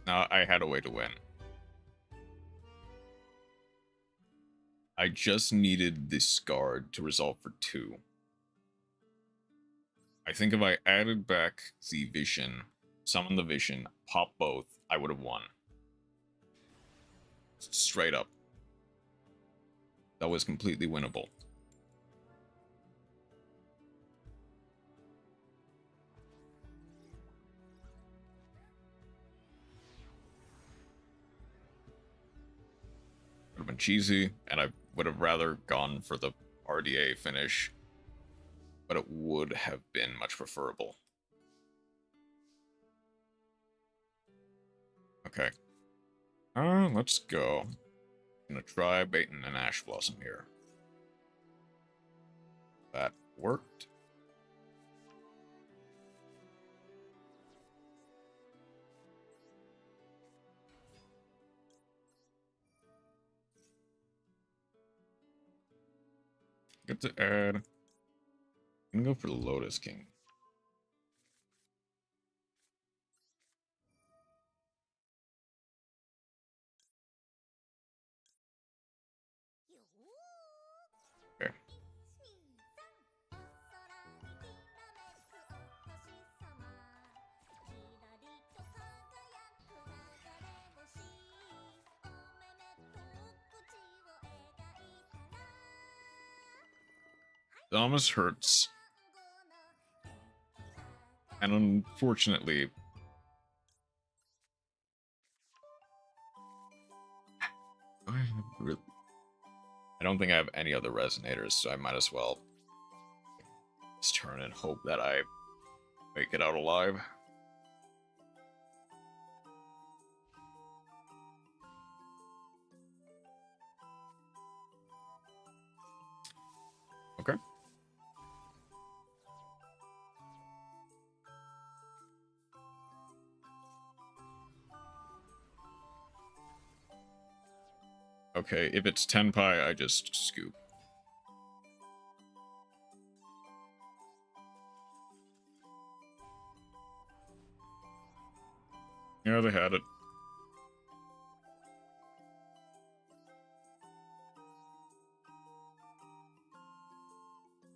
Now I had a way to win. I just needed this guard to resolve for 2. I think if I added back the Vision, summon the Vision, pop both, I would have won. Straight up. That was completely winnable. Would have been cheesy, and I would have rather gone for the RDA finish, but it would have been much preferable. Okay. Let's go. I'm gonna try baiting an Ash Blossom here. That worked. Get to add. I'm gonna go for the Lotus King. Okay. It almost hurts. And unfortunately, I don't think I have any other resonators, so I might as well just turn and hope that I make it out alive. Okay. Okay, if it's Tenpai, I just scoop. Yeah, they had it.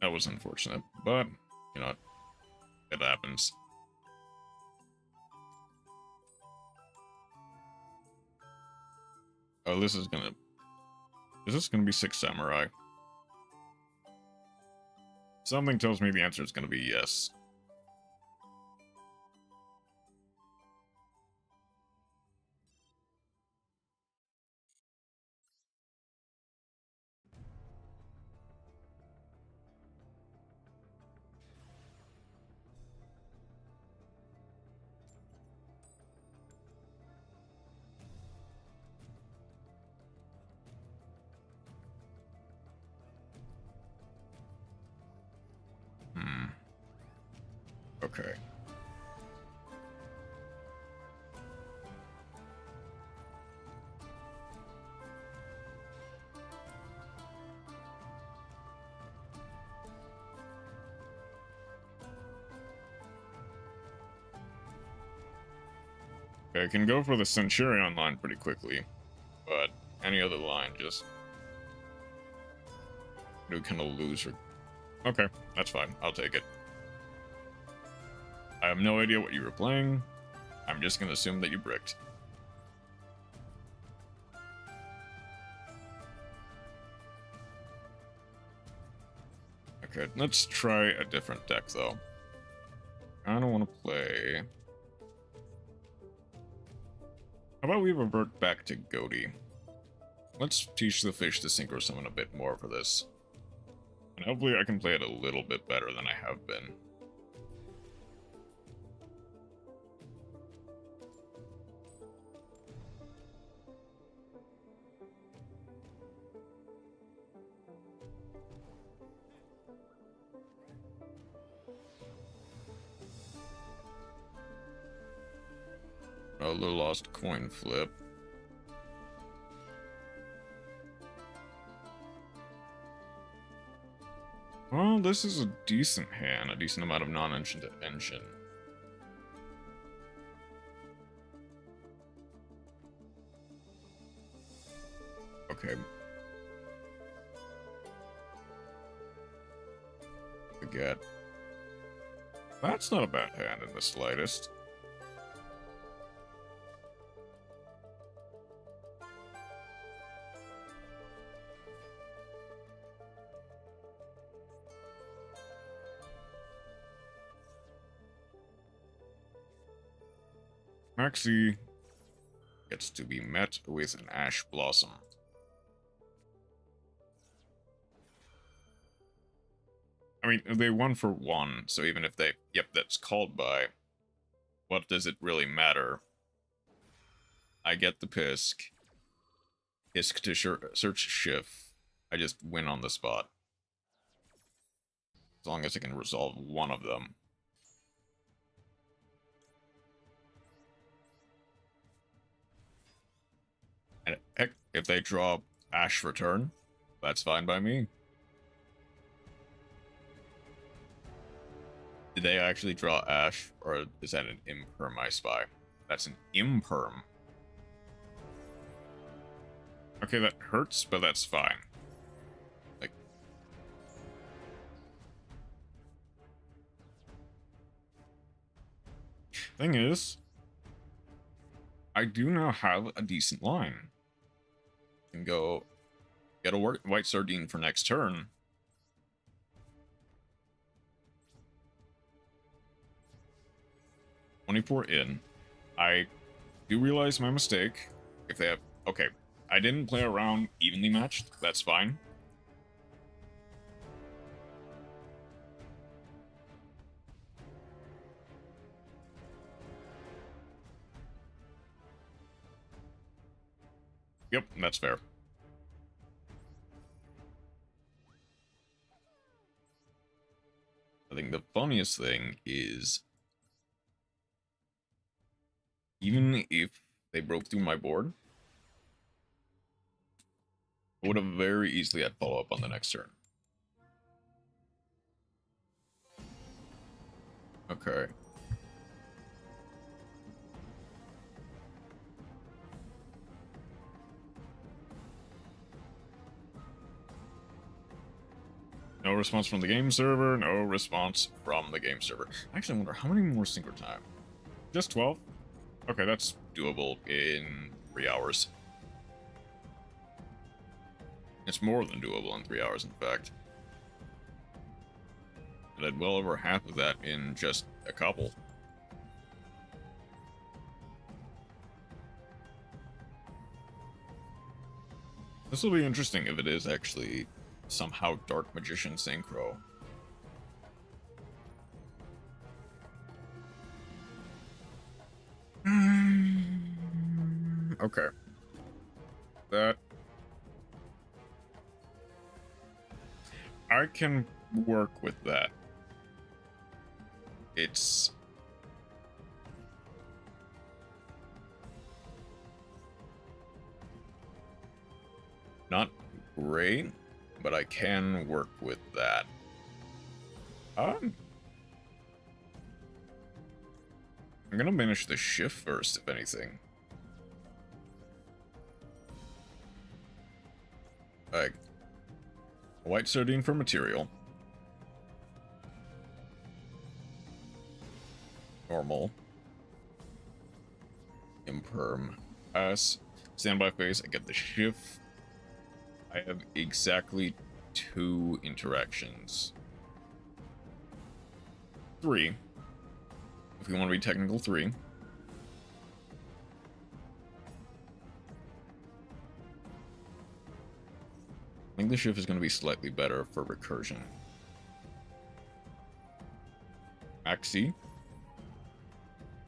That was unfortunate, but, you know, it happens. Oh, this is gonna... Is this gonna be 6 Samurai? Something tells me the answer is gonna be yes. Okay. I can go for the Centurion line pretty quickly, but any other line just... do kind of lose. Okay, that's fine. I'll take it. I have no idea what you were playing. I'm just gonna assume that you bricked. Okay, let's try a different deck, though. I don't want to play... How about we revert back to Goaty? Let's teach the fish to synchro summon a bit more for this. And hopefully I can play it a little bit better than I have been. A little lost coin flip. Well, this is a decent hand, a decent amount of non-engine to engine. Okay. Forget. That's not a bad hand in the slightest. Maxi gets to be met with an Ash Blossom. I mean, they 1-for-1, so even if they... Yep, that's called by. What does it really matter? I get the Pisk. Pisk to search Schiff. I just win on the spot. As long as I can resolve one of them. And heck, if they draw Ash Return, that's fine by me. Did they actually draw Ash, or is that an imperm I spy? That's an imperm. Okay, that hurts, but that's fine. Like, thing is, I do now have a decent line. I can go get a White Sardine for next turn. $24 in. I do realize my mistake. If they have... Okay, I didn't play around evenly matched. That's fine. Yep, that's fair. I think the funniest thing is, even if they broke through my board, I would have very easily had follow-up on the next turn. Okay. No response from the game server, no response from the game server. Actually, I wonder how many more synchro time? Just 12? Okay, that's doable in 3 hours. It's more than doable in 3 hours, in fact. I did well over half of that in just a couple. This will be interesting if it is actually somehow Dark Magician Synchro. Okay. That... I can work with that. It's... not great, but I can work with that. I'm gonna banish the shift first, if anything. Like, White Sardine for material. Normal. Imperm. Pass. Standby phase. I get the shift. I have exactly 2 interactions. 3. If we want to be technical, 3. I think the shift is going to be slightly better for recursion. Maxi.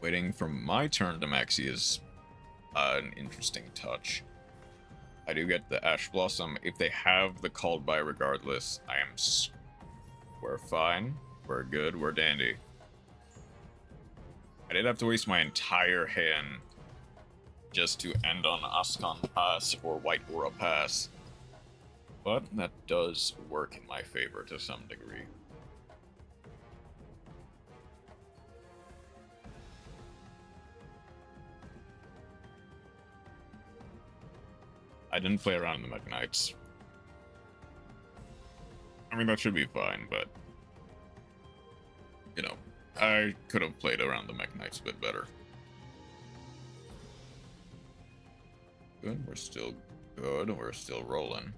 Waiting for my turn to Maxi is an interesting touch. I do get the Ash Blossom. If they have the Called By regardless, we're fine. We're good. We're dandy. I did have to waste my entire hand just to end on Ascon Pass or White Aura Pass. But that does work in my favor to some degree. I didn't play around in the Mech Knights. I mean, that should be fine, but... you know, I could have played around the Mech Knights a bit better. Good, we're still good, we're still rolling.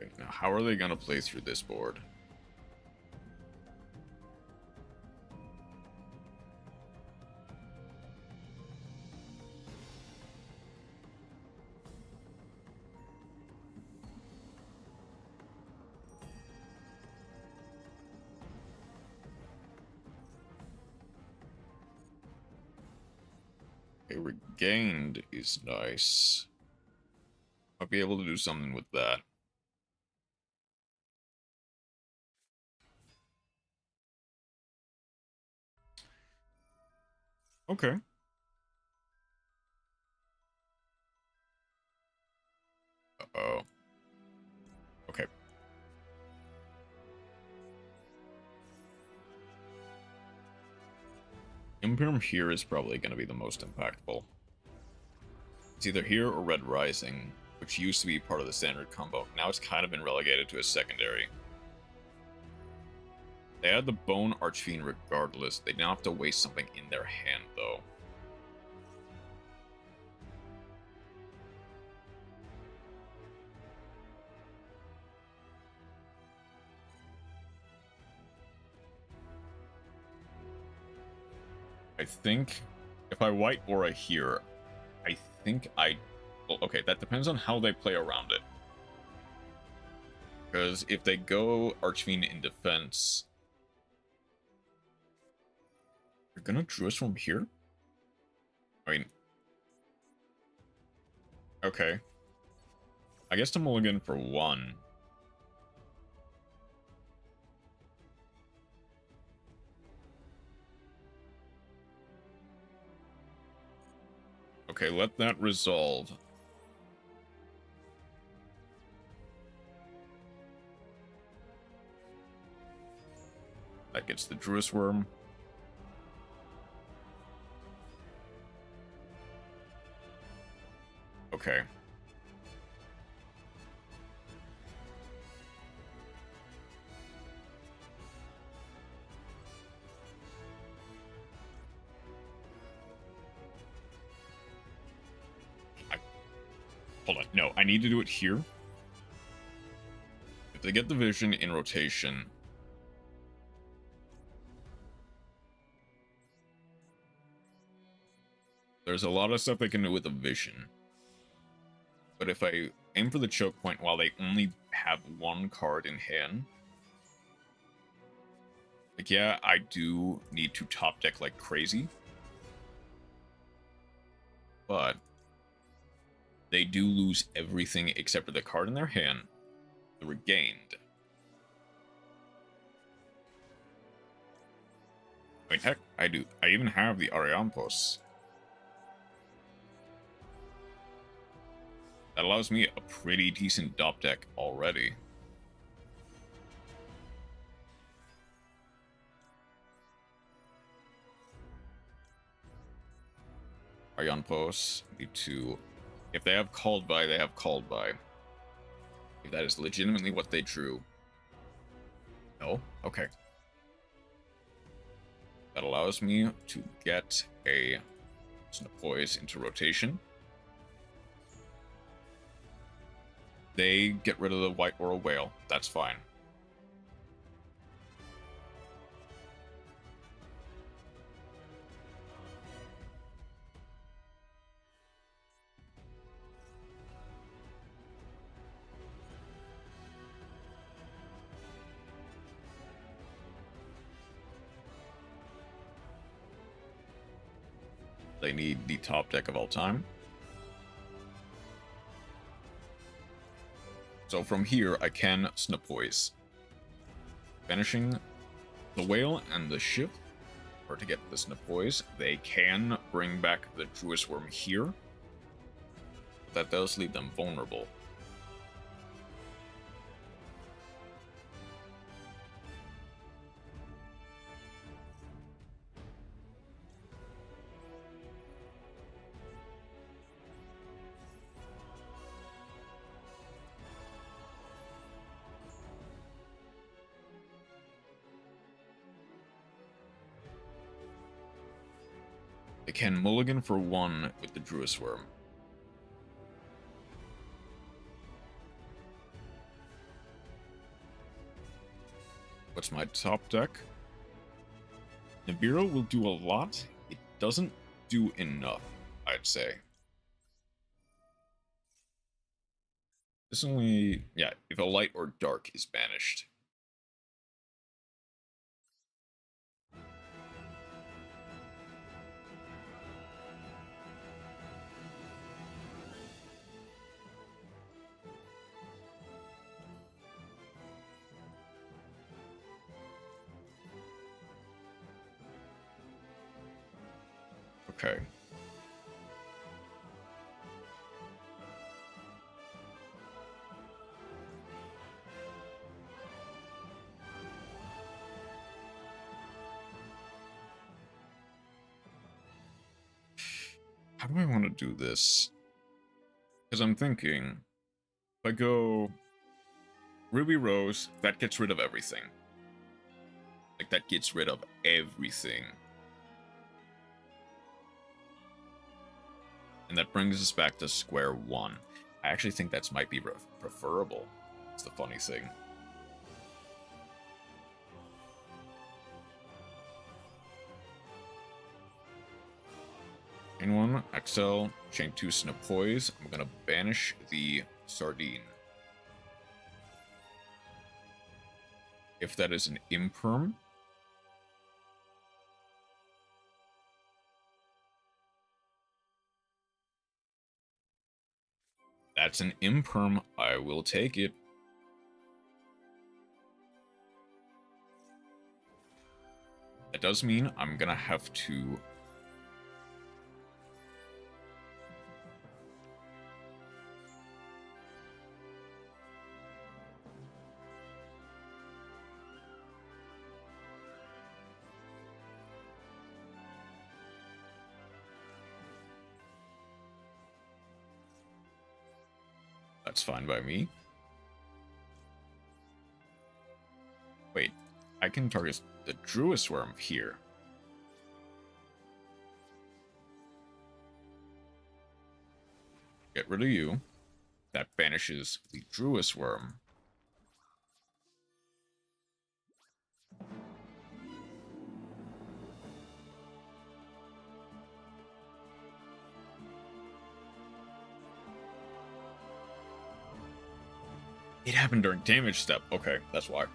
Okay, now how are they gonna play through this board? Okay, regained is nice. I'll be able to do something with that. Okay. Uh-oh. Okay. Imperium here is probably going to be the most impactful. It's either here or Red Rising, which used to be part of the standard combo. Now it's kind of been relegated to a secondary. They had the Bone Archfiend regardless. They didn't have to waste something in their hand, though. I think if I white Aura here, I think well, okay, that depends on how they play around it. Because if they go Archfiend in defense, you're gonna Druid from here? I mean, okay. I guess to mulligan for one. Okay, let that resolve. That gets the Druid Worm. Okay. Hold on. No, I need to do it here. If they get the vision in rotation, there's a lot of stuff they can do with the vision. But if I aim for the choke point while they only have one card in hand, like, yeah, I do need to top deck like crazy. But they do lose everything except for the card in their hand, the regained. I mean, heck, I do. I even have the Ariampos. That allows me a pretty decent top deck already. Ariampos need to... If they have called by, they have called by. If that is legitimately what they drew. No? Okay. That allows me to get a Snapoise into rotation. They get rid of the White Aura Whale. That's fine. They need the top deck of all time. So from here, I can Snapoise. Banishing the Whale and the Ship, or to get the Snapoise, they can bring back the Druid Worm here. But that does leave them vulnerable. They can mulligan for one with the Druid Worm. What's my top deck? Nibiru will do a lot. It doesn't do enough, I'd say. This only... yeah, if a light or dark is banished. Okay. How do I want to do this? Because I'm thinking, if I go Ruby Rose, that gets rid of everything. Like, that gets rid of everything. And that brings us back to square one. I actually think that might be preferable. It's the funny thing. Chain 1, XL, chain 2, Snipoise. I'm going to banish the Sardine. If that is an imperm, that's an imperm. I will take it. That does mean I'm going to have to... That's fine by me. Wait, I can target the Druis Worm here. Get rid of you. That banishes the Druis Worm. It happened during damage step. Okay, that's why.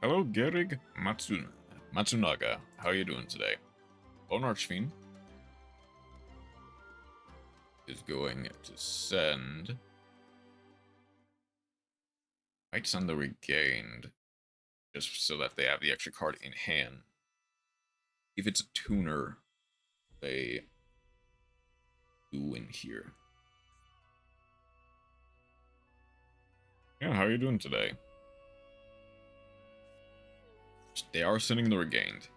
Hello, Gerig Matsunaga. How are you doing today? Bone Archfiend is going to send... Might send the Regained, just so that they have the extra card in hand. If it's a tuner, they do in here. Yeah, how are you doing today? They are sending the Regained.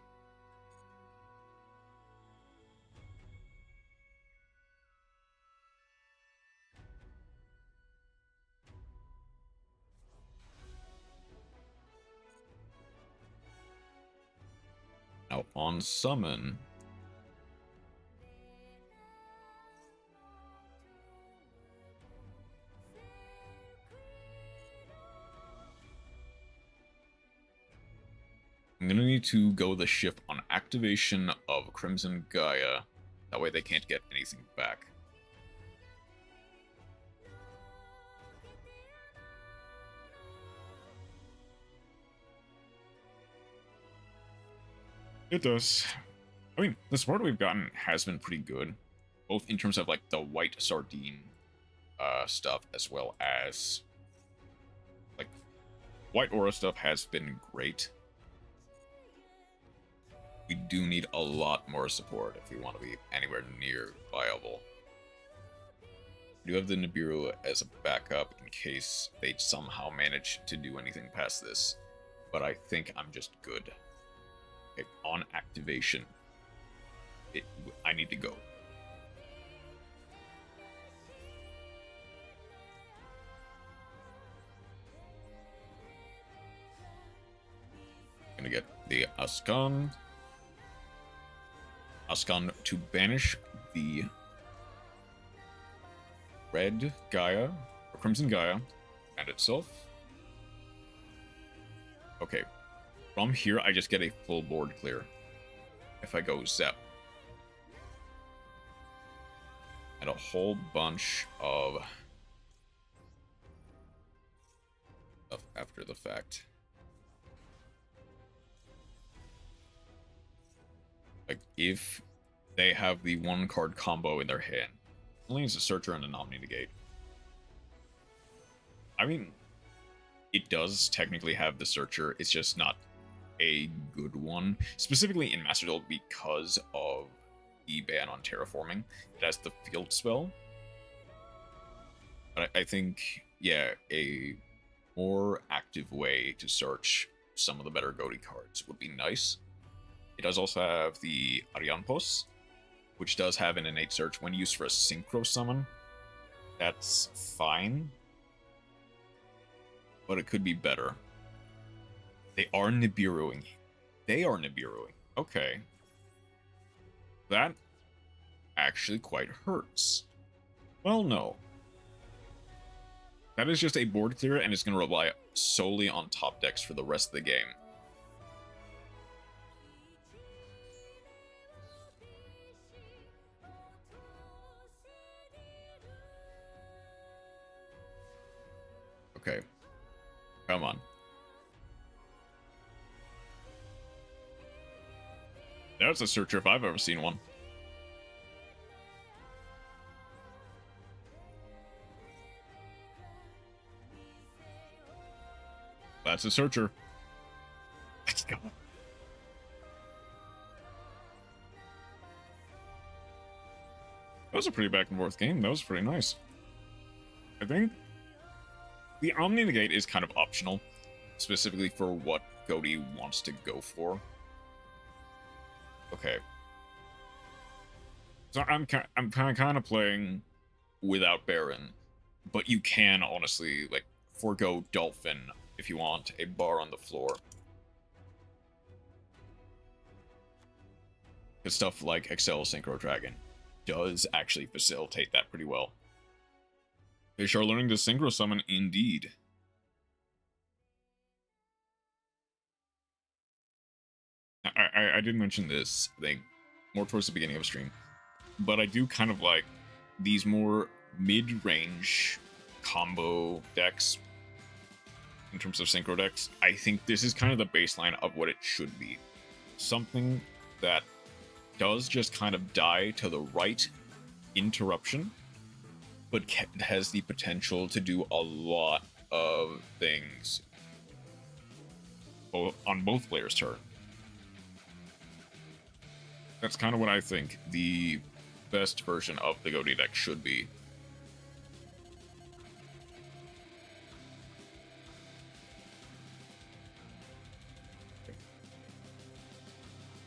Now on summon, I'm gonna need to go the shift on activation of Crimson Gaia. That way they can't get anything back. It does. I mean, the support we've gotten has been pretty good, both in terms of like the white sardine stuff, as well as like white aura stuff has been great. We do need a lot more support if we want to be anywhere near viable. We do have the Nibiru as a backup in case they somehow manage to do anything past this, but I think I'm just good. Okay, on activation, I need to go. Gonna get the Askan to banish the red Gaia, or Crimson Gaia, and itself. Okay, from here I just get a full board clear. If I go Zep. and a whole bunch of stuff after the fact. Like, if they have the 1-card combo in their hand, only needs a Searcher and a Omni-Negate. I mean, it does technically have the Searcher, it's just not a good one. Specifically in Master Duel because of the ban on terraforming. It has the Field Spell. But I think, yeah, a more active way to search some of the better Goaty cards would be nice. It does also have the Arianpos, which does have an innate search when used for a Synchro summon. That's fine, but it could be better. They are Nibiruing. Okay. That actually quite hurts. Well, no. That is just a board clear, and it's going to rely solely on top decks for the rest of the game. Okay. Come on. That's a Searcher if I've ever seen one. That's a Searcher. Let's go. That was a pretty back and forth game. That was pretty nice. I think the Omni-Negate is kind of optional, specifically for what Goaty wants to go for. Okay. So I'm kind of playing without Baron, but you can honestly like forego Dolphin if you want a bar on the floor. Because stuff like Excel Synchro Dragon does actually facilitate that pretty well. Fish are learning to Synchro Summon indeed. I did mention this thing more towards the beginning of the stream, but I do kind of like these more mid-range combo decks in terms of synchro decks. I think this is kind of the baseline of what it should be. Something that does just kind of die to the right interruption, but has the potential to do a lot of things on both players' turn. That's kind of what I think the best version of the Goaty deck should be.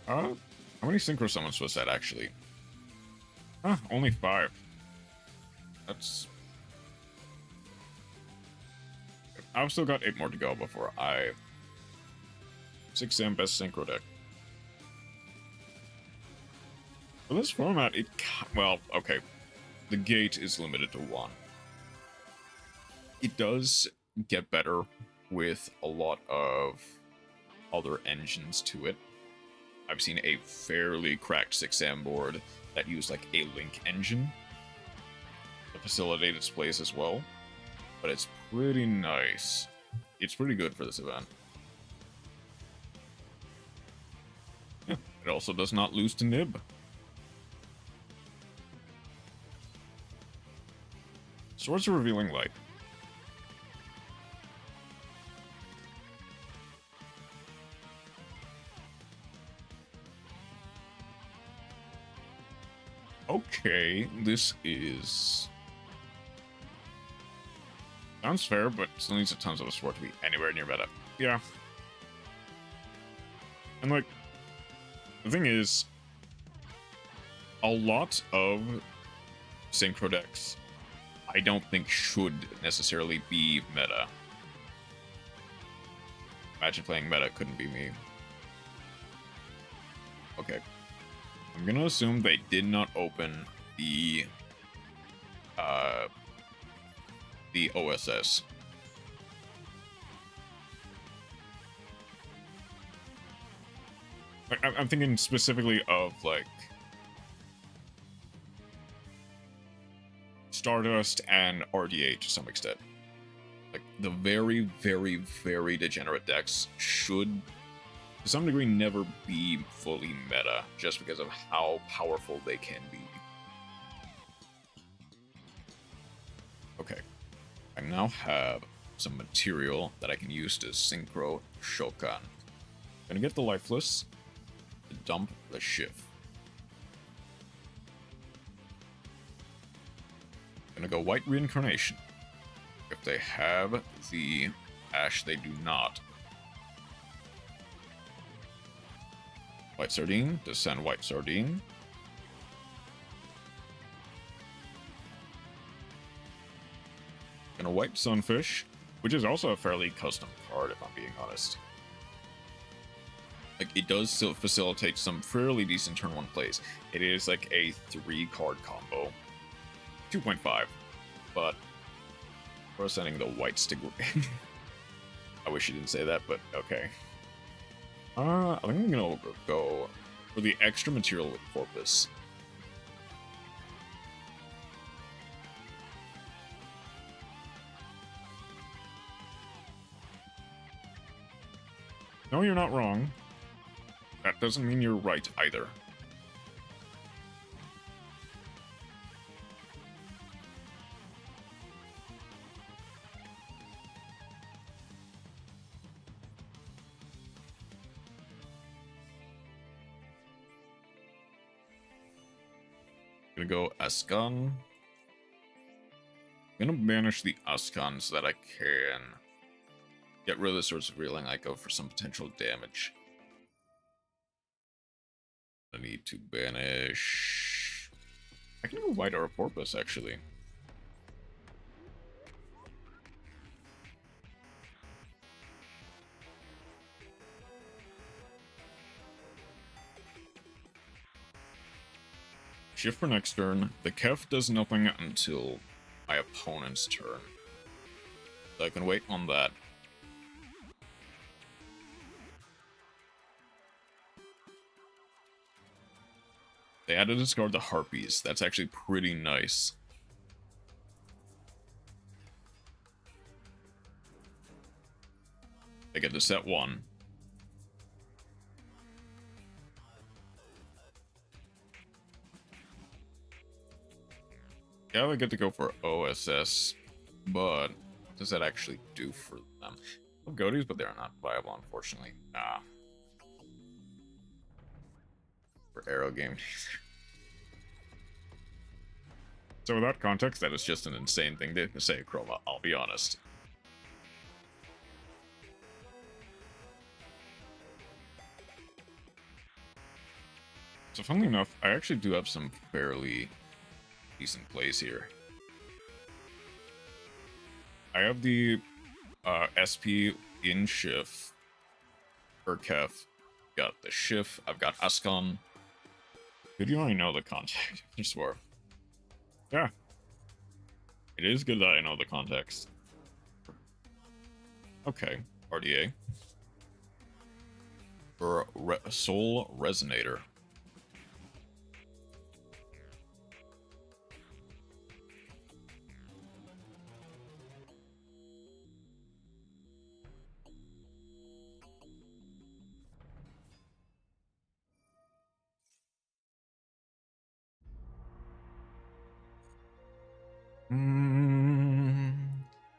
How many Synchro Summons was that, actually? Only 5. That's... I've still got 8 more to go before I... 6M best Synchro deck. For this format, it... Well, okay. The gate is limited to 1. It does get better with a lot of other engines to it. I've seen a fairly cracked 6M board that used like a Link engine to facilitate its plays as well. But it's pretty nice. It's pretty good for this event. Yeah, it also does not lose to Nib. Swords of Revealing Light. Okay, this is... Sounds fair, but still needs a tons of a sword to be anywhere near meta. Yeah. And like, the thing is, a lot of synchro decks I don't think should necessarily be meta. Imagine playing meta, couldn't be me. Okay. I'm gonna assume they did not open the OSS. Like, I'm thinking specifically of like Stardust and RDA to some extent. Like, the very, very, very degenerate decks should, to some degree, never be fully meta, just because of how powerful they can be. Okay, I now have some material that I can use to Synchro Shokan. I'm gonna get the Lifeless, to dump the Shift. Gonna go White Reincarnation. If they have the Ash, they do not. White Sardine, descend White Sardine. Gonna White Sunfish, which is also a fairly custom card, if I'm being honest. Like, it does still facilitate some fairly decent turn 1 plays. It is like a 3-card combo. 2.5, but we're sending the white stick. I wish you didn't say that, but okay. I think I'm gonna go for the extra material with Corpus. No, you're not wrong. That doesn't mean you're right either. Gonna go Askan. I'm gonna banish the Askan so that I can get rid of the Swords of Reeling. I go for some potential damage. I need to banish. I can go White or a Porpoise, actually. Shift for next turn. The Kef does nothing until my opponent's turn. So I can wait on that. They had to discard the Harpies. That's actually pretty nice. They get to set 1. Yeah, they get to go for OSS, but what does that actually do for them? I love Goatees, but they're not viable, unfortunately. Nah. For Arrow game. So without context, that is just an insane thing to say, Chroma, I'll be honest. So funnily enough, I actually do have some fairly decent plays here. I have the SP in Shift for Kef. Got the Shift. I've got Askan. Good, you already know the context. I swear. Yeah. It is good that I know the context. Okay. RDA. For Soul Resonator.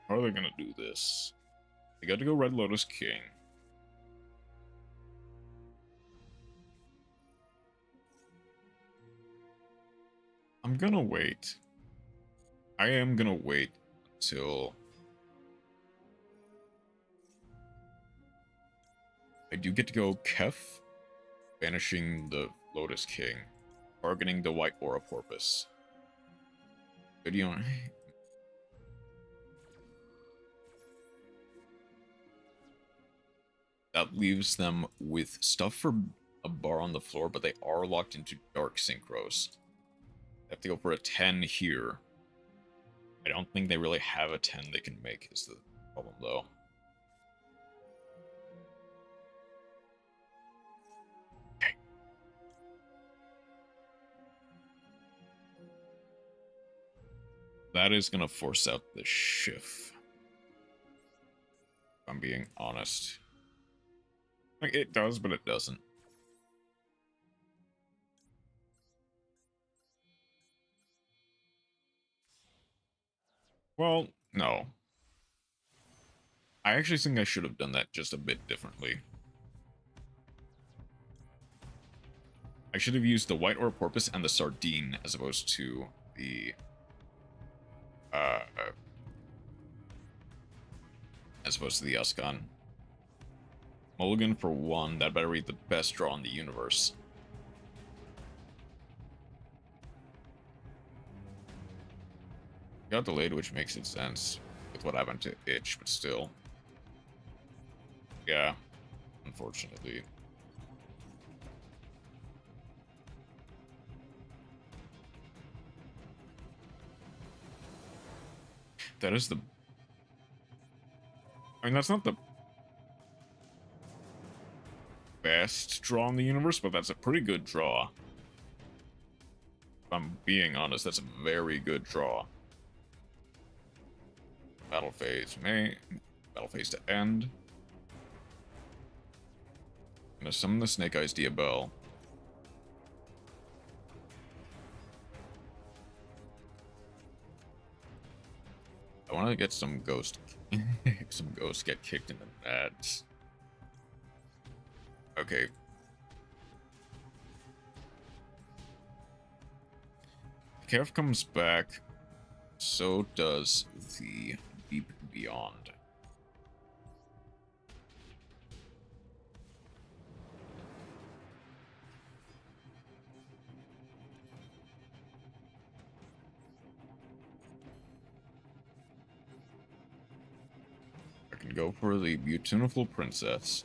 How are they gonna do this? They got to go Red Lotus King. I'm gonna wait. I am gonna wait till I do get to go Kef, banishing the Lotus King, targeting the White Aura Porpoise. Video. That leaves them with stuff for a bar on the floor, but they are locked into Dark Synchros. They have to go for a 10 here. I don't think they really have a 10 they can make, is the problem, though. Okay. That is gonna force out the Schiff. If I'm being honest. Like, it does, but it doesn't. Well, no. I actually think I should have done that just a bit differently. I should have used the White Ore Porpoise and the Sardine as opposed to the... as opposed to the Uscon. Mulligan for 1, that better be the best draw in the universe. Got delayed, which makes it sense with what happened to Itch, but still. Yeah, unfortunately. That is the... I mean, that's not the best draw in the universe, but that's a pretty good draw. If I'm being honest, that's a very good draw. Battle phase to end. I'm gonna summon the Snake Eyes Diabelle. I want to get some ghost get kicked in the nuts. Okay. Kev comes back. So does the Deep Beyond. I can go for the Beautiful Princess.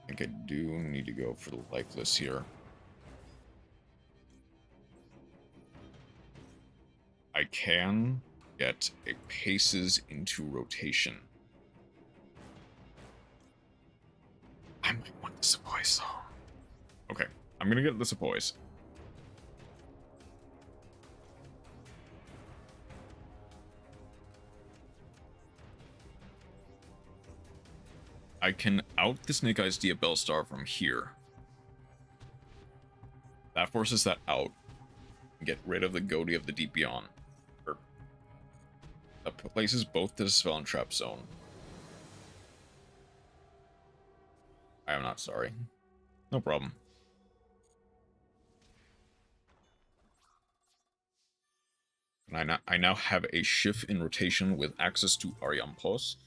I think I do need to go for the Lifeless here. I can get a Paces into rotation. I might want the Sepoys though. Okay, I'm gonna get the Sepoys. I can out the Snake Eyes Diabelle Star from here. That forces that out. And get rid of the Goatee of the Deep Beyond. That places both the Dispel and Trap Zone. I am not sorry. No problem. And I now have a Schiff in rotation with access to Ariampos.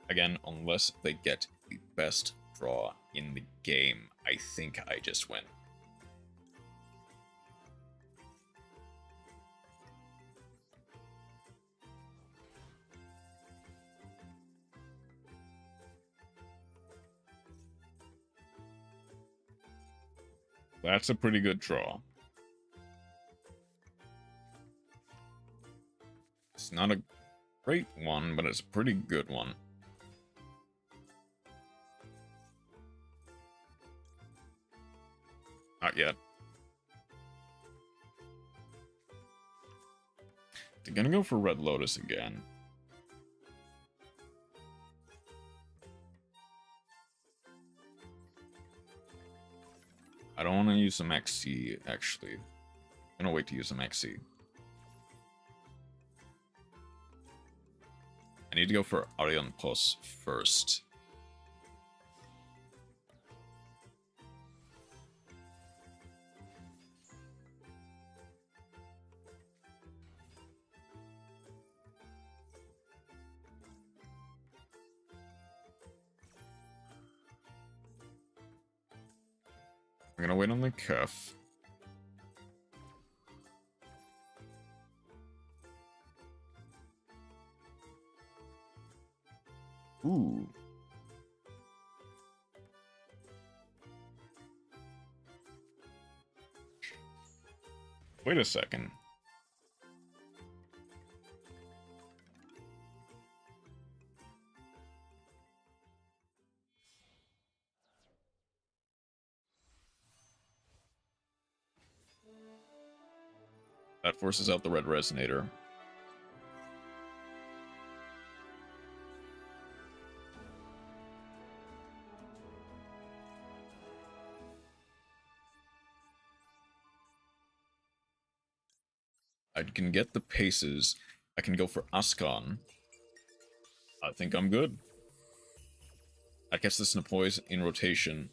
Again, unless they get the best draw in the game, I think I just win. That's a pretty good draw. It's not a great one, but it's a pretty good one. Not yet. They're gonna go for Red Lotus again. I don't want to use some XC, actually. I'm gonna wait to use some XC. I need to go for Arion Pos first. I'm gonna wait on the cuff. Ooh. Wait a second. That forces out the red resonator. I can get the paces. I can go for Ascon. I think I'm good. I guess this Napoi's in rotation.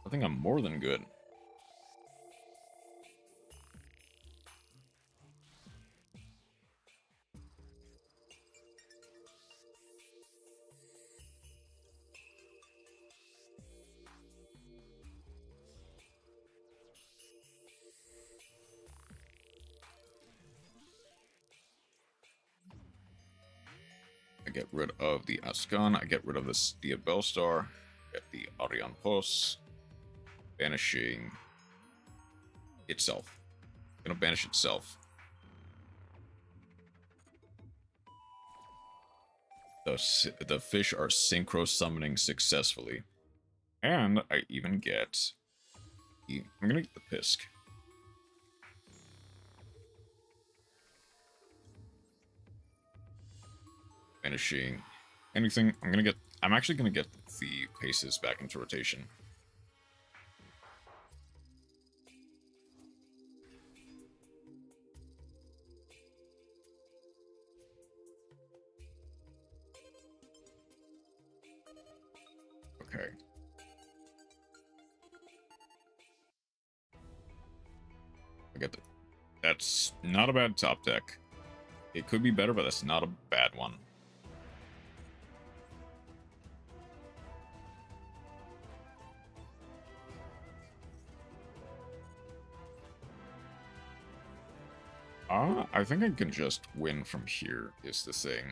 I think I'm more than good. I get rid of the Ascon, I get rid of this Diabellstar, get the Arian Pos, banishing itself. Gonna banish itself. The fish are synchro summoning successfully. And I even get I'm gonna get the Pisk. Banishing anything. I'm actually gonna get the paces back into rotation. Okay. I get that. That's not a bad top deck. It could be better, but that's not a bad one. I think I can just win from here, is the thing.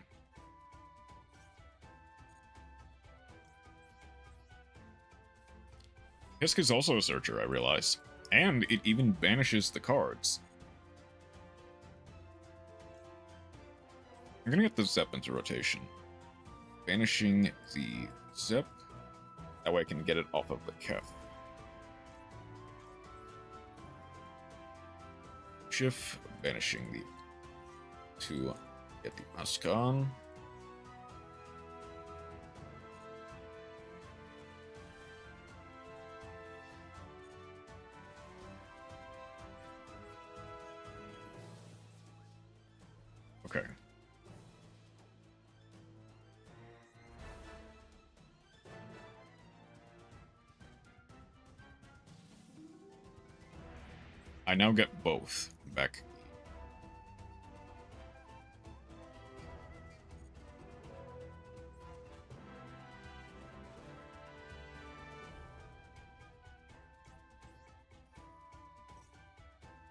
Hisk is also a searcher, I realize. And it even banishes the cards. I'm gonna get the Zep into rotation. Banishing the Zep. That way I can get it off of the Kef. Shift, banishing the to get the Ascon. Okay. I now get both back.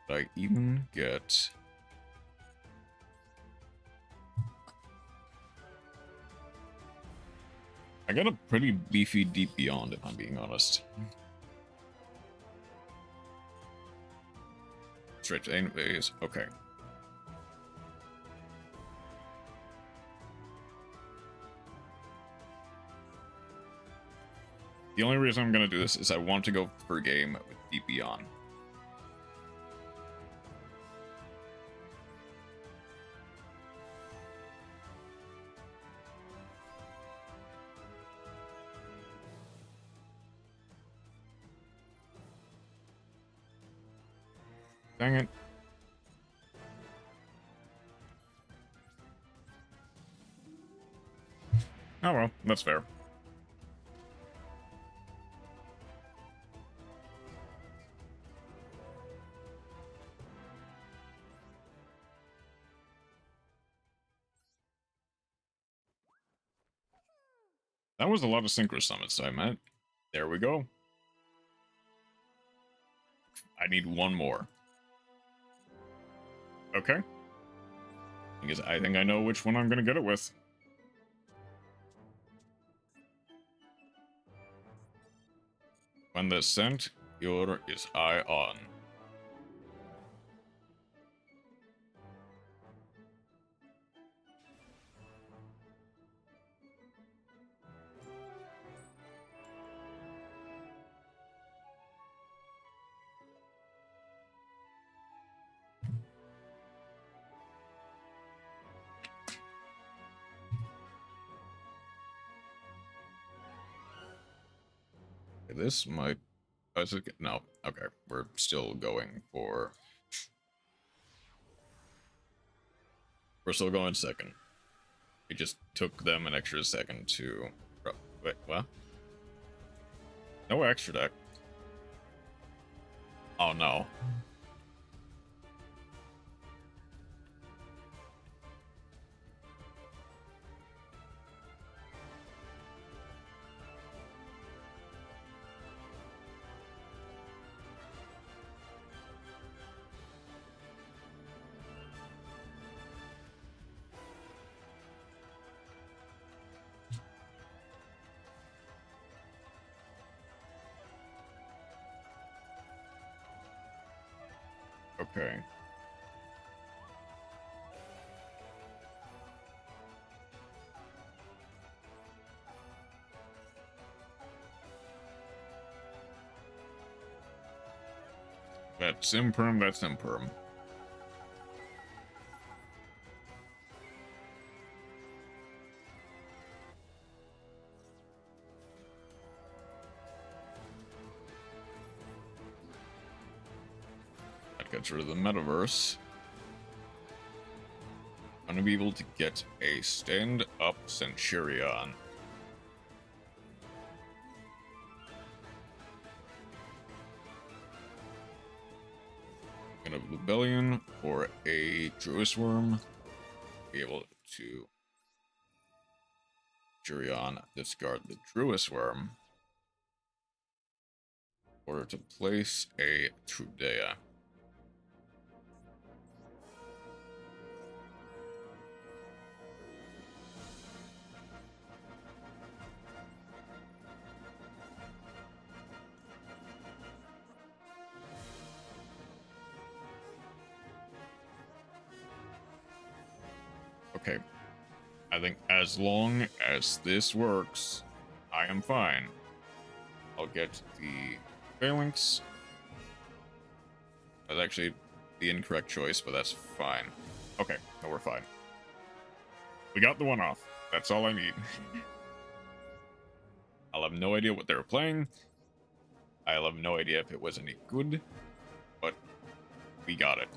I even get I got a pretty beefy Deep Beyond, if I'm being honest. Straight to phase. Okay. The only reason I'm going to do this is I want to go per game with Deep Beyond. Dang it. Oh well, that's fair. That was a lot of Synchro summons, I meant. There we go. I need one more. Okay. Because I think I know which one I'm going to get it with. When the scent your is eye on. This might... Oh, is it... No. Okay. We're still going for... We're still going second. It just took them an extra second to... Wait, what? No extra deck. Oh, no. Okay. That's imperm, that's imperm. That gets rid of the metaverse. I'm gonna be able to get a stand-up Centurion. Gonna have Rebellion for a Druis Worm. Be able to Centurion discard the Druis Worm in order to place a Trudea. Okay, I think as long as this works, I am fine. I'll get the Phalanx. That's actually the incorrect choice, but that's fine. Okay, no, we're fine. We got the one off. That's all I need. I'll have no idea what they were playing. I'll have no idea if it was any good, but we got it.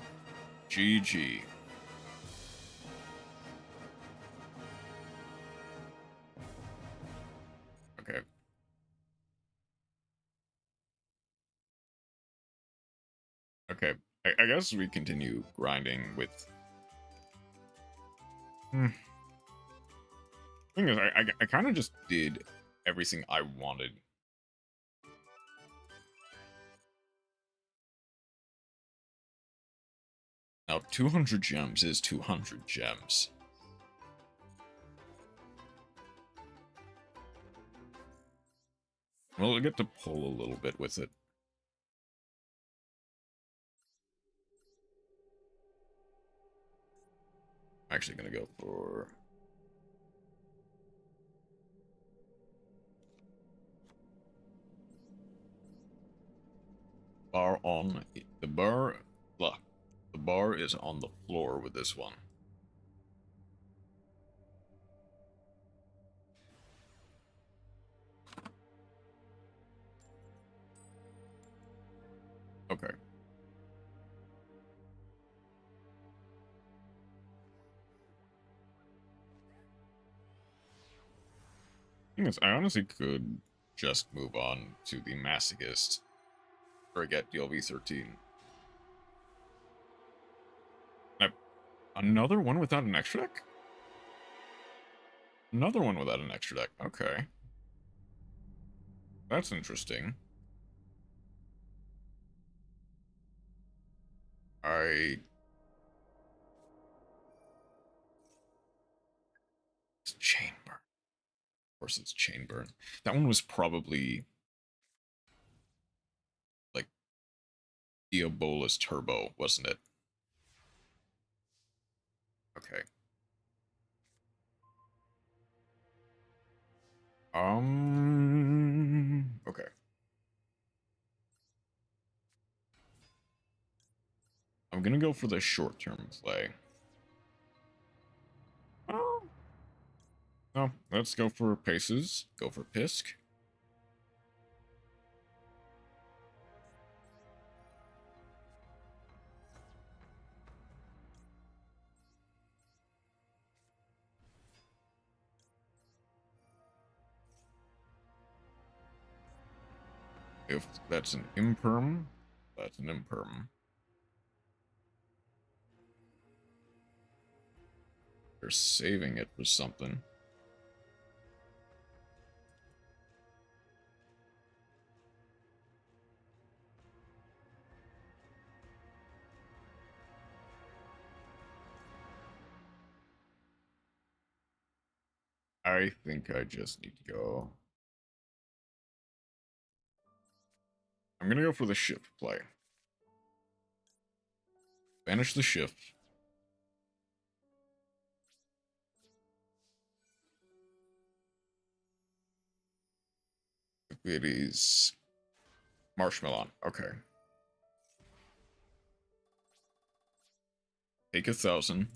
GG. Okay. Okay. I guess we continue grinding with... Thing is, I kind of just did everything I wanted. Now, 200 gems is 200 gems. Well, I get to pull a little bit with it. I'm actually going to go for... Bar on... The bar... Blah. The bar is on the floor with this one. Okay. Thing is, I honestly could just move on to the Masochist. Or get DLV 13. Another one without an extra deck? Another one without an extra deck. Okay. That's interesting. It's Chain Burn. Of course it's Chain Burn. That one was probably... like... Diabolus Turbo, wasn't it? Okay. Okay. I'm gonna go for the short-term play. Oh. No, let's go for Paces. Go for Pisk. If that's an imperm, that's an imperm. They're saving it for something. I think I just need to go. I'm gonna go for the shift play. Banish the shift. It is Marshmallow. Okay. Take 1,000.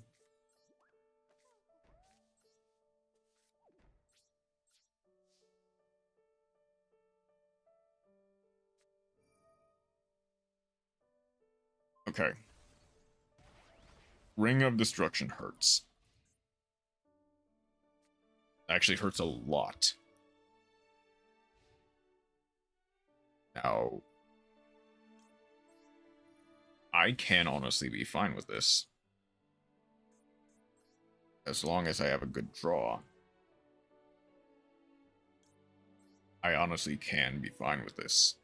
Okay. Ring of Destruction hurts. Actually hurts a lot. Now, I can honestly be fine with this. As long as I have a good draw. I honestly can be fine with this.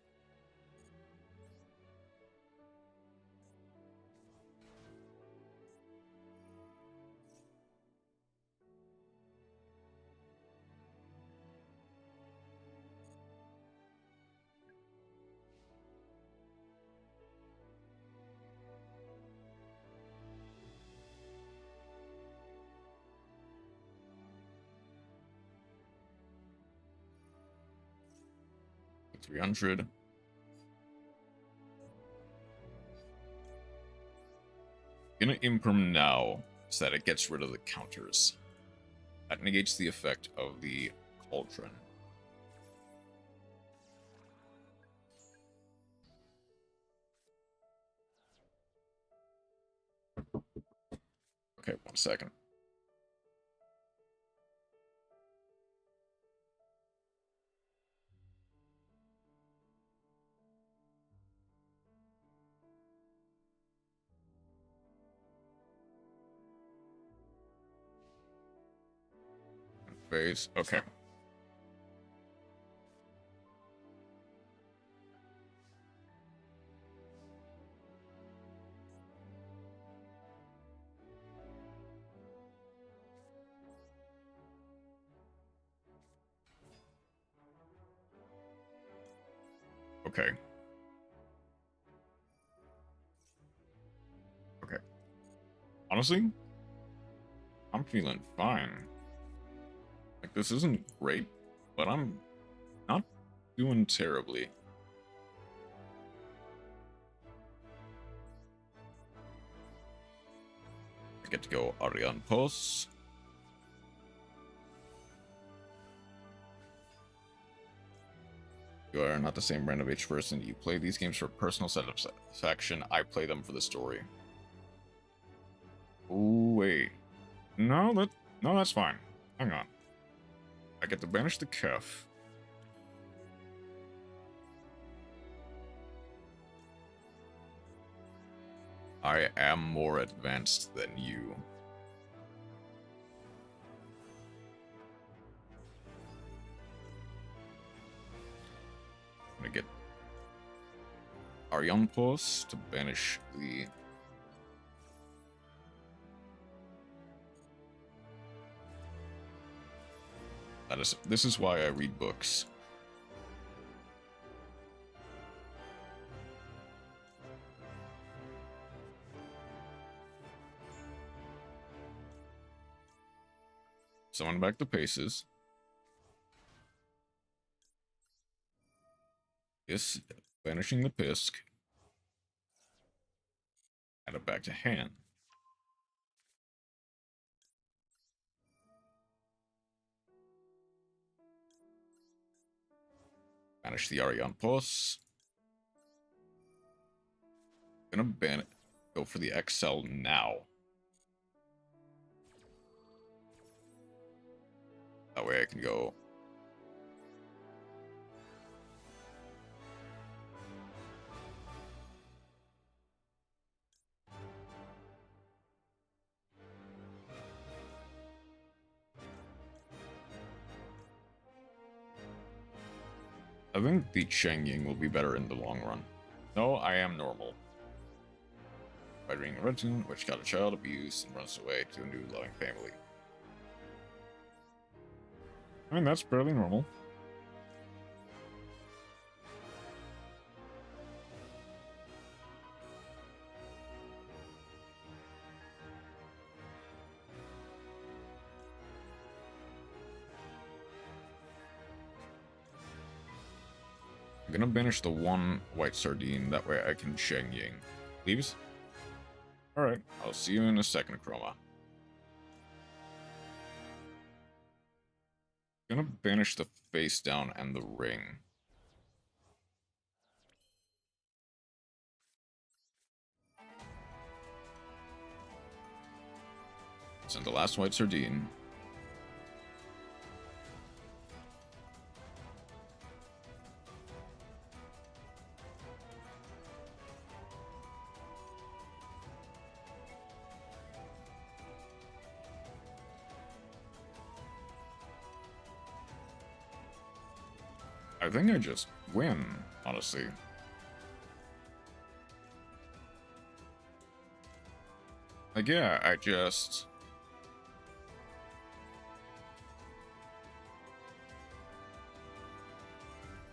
$300. Gonna imperm now so that it gets rid of the counters. That negates the effect of the cauldron. Okay, 1 second. Phase. Okay. Okay. Okay. Honestly, I'm feeling fine. Like, this isn't great, but I'm not doing terribly. I get to go Arian Pos. You are not the same brand of each person. You play these games for personal satisfaction. I play them for the story. Ooh, wait. No, that's fine. Hang on. I get to banish the Kef. I am more advanced than you. I'm gonna get Arianpos to banish the... This is why I read books. Summon back the Paces. This, banishing the Pisk. Add it back to hand. Banish the Arian Pos. Gonna ban it. Go for the XL now. That way I can go. I think the Cheng Ying will be better in the long run. No, I am normal. Fighting a Renton, which got a child abuse and runs away to a new loving family. I mean, that's fairly normal. I'm gonna banish the one white sardine, that way I can Cheng Ying. Leaves? Alright, I'll see you in a second, Chroma. Gonna banish the face down and the ring. Send the last white sardine. I think I just win, honestly. Like, yeah, I just...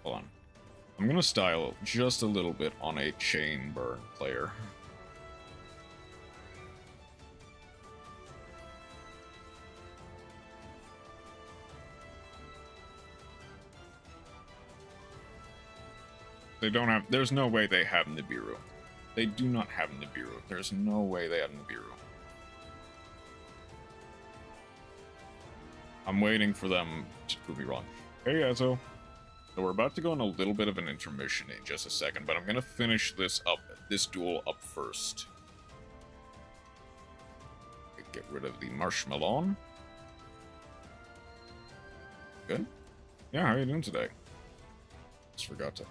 Hold on. I'm gonna style just a little bit on a chain burn player. They don't have... There's no way they have Nibiru. They do not have Nibiru. There's no way they have Nibiru. I'm waiting for them to prove me wrong. Hey, Ezo. So we're about to go on a little bit of an intermission in just a second, but I'm going to finish this duel up first. Get rid of the marshmallow. Good. Yeah, how are you doing today? Just forgot to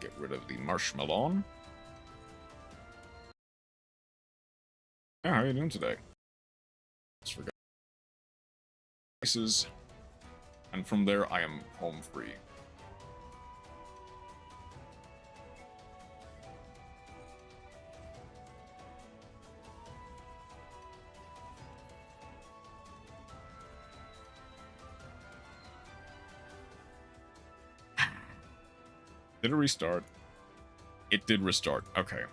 get rid of the marshmallow. Yeah, how are you doing today? Just forgot. Places. And from there, I am home free. Did it restart? It did restart. Okay.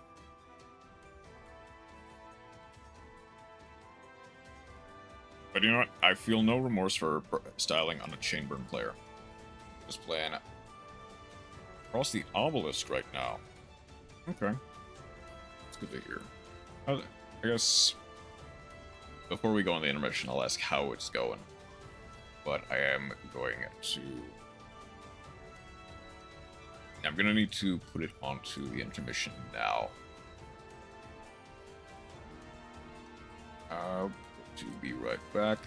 But you know what? I feel no remorse for styling on a Chainburn player. Just playing across the obelisk right now. Okay. That's good to hear. I guess before we go on the intermission, I'll ask how it's going. But I am going to... I'm going to need to put it onto the intermission now. To be right back.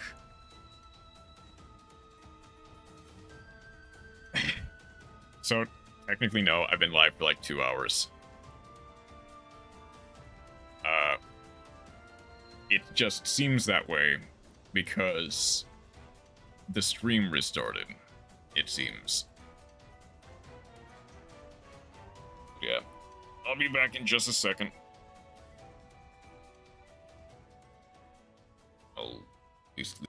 So, technically no, I've been live for like 2 hours. It just seems that way because the stream restarted, it seems. Yeah, I'll be back in just a second. I'll use the...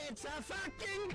It's a fucking...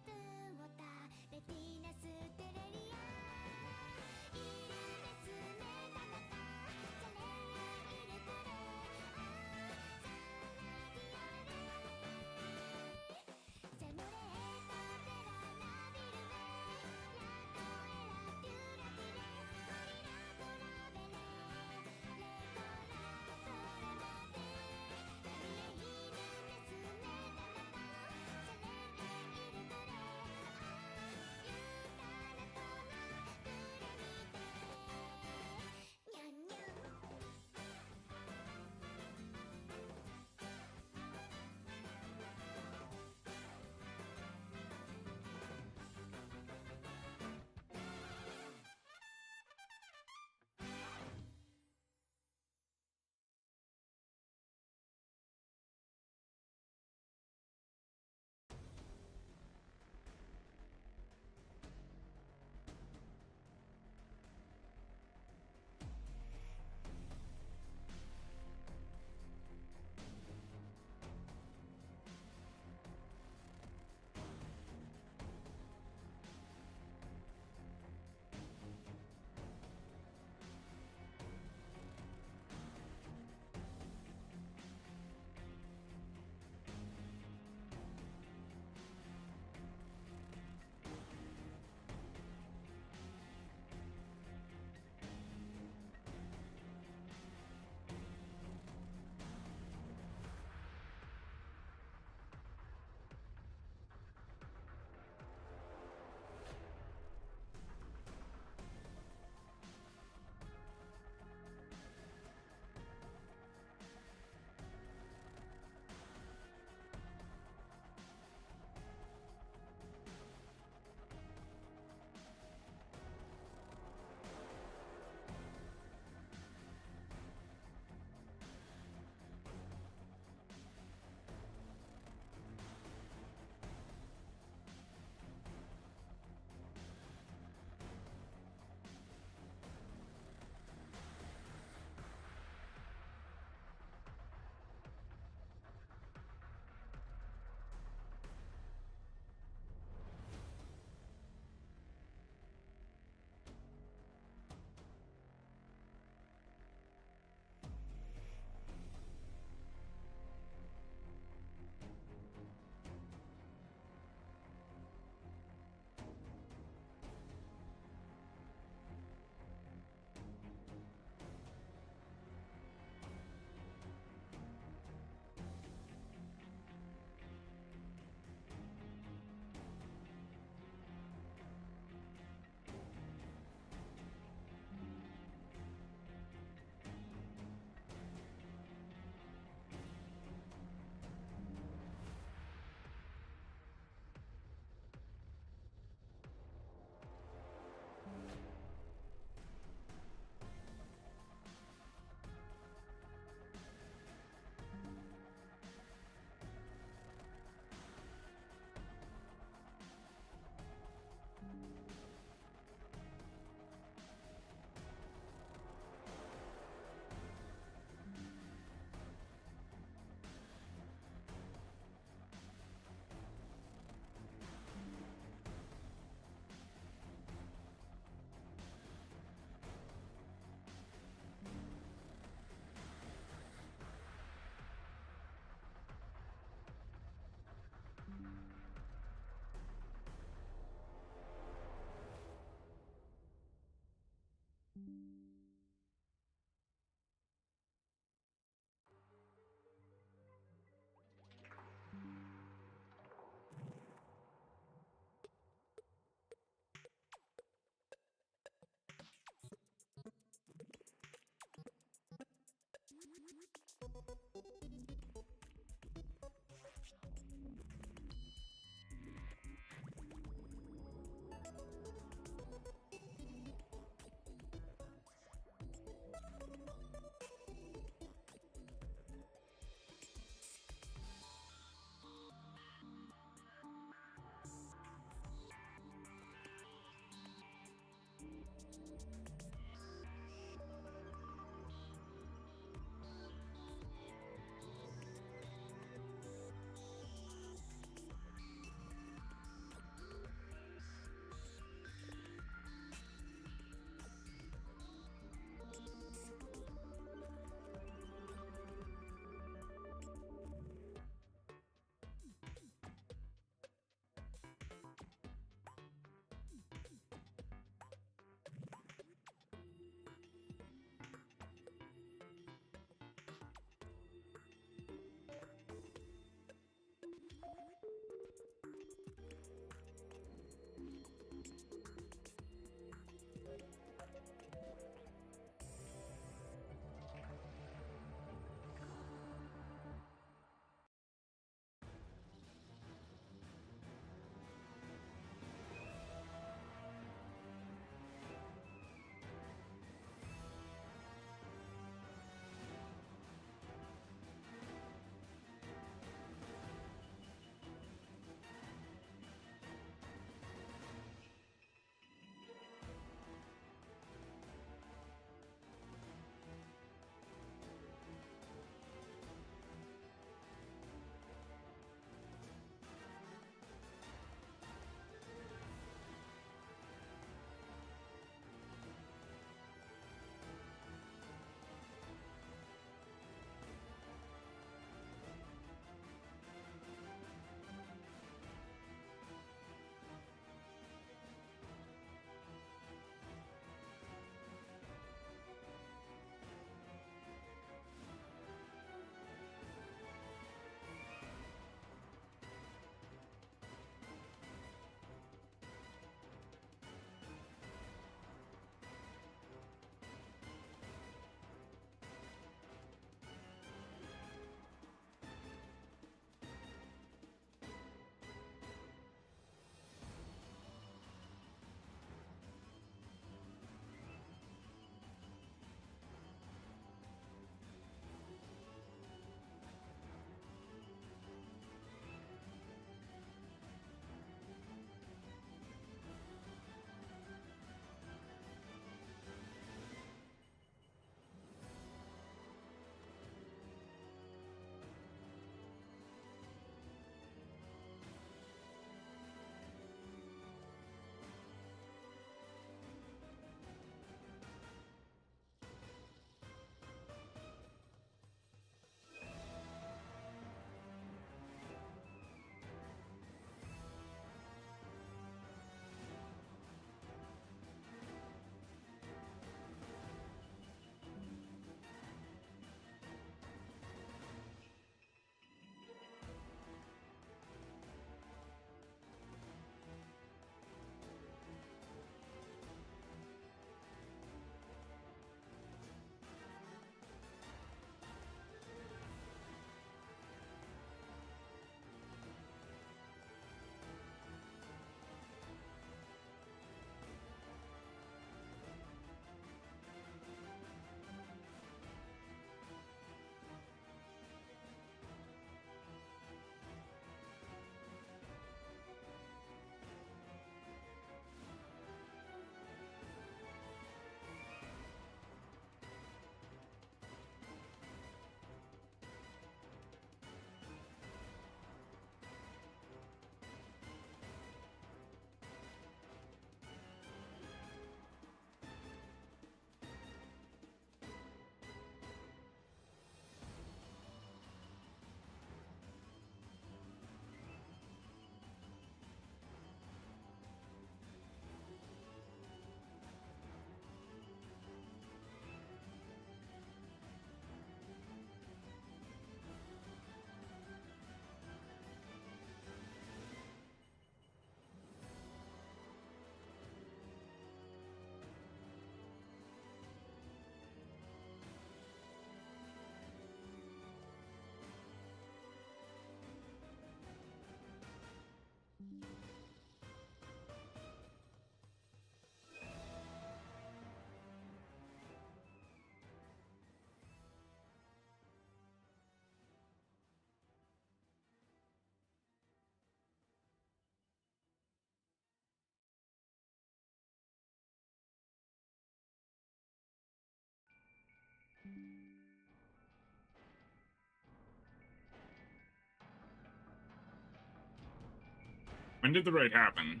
When did the raid happen?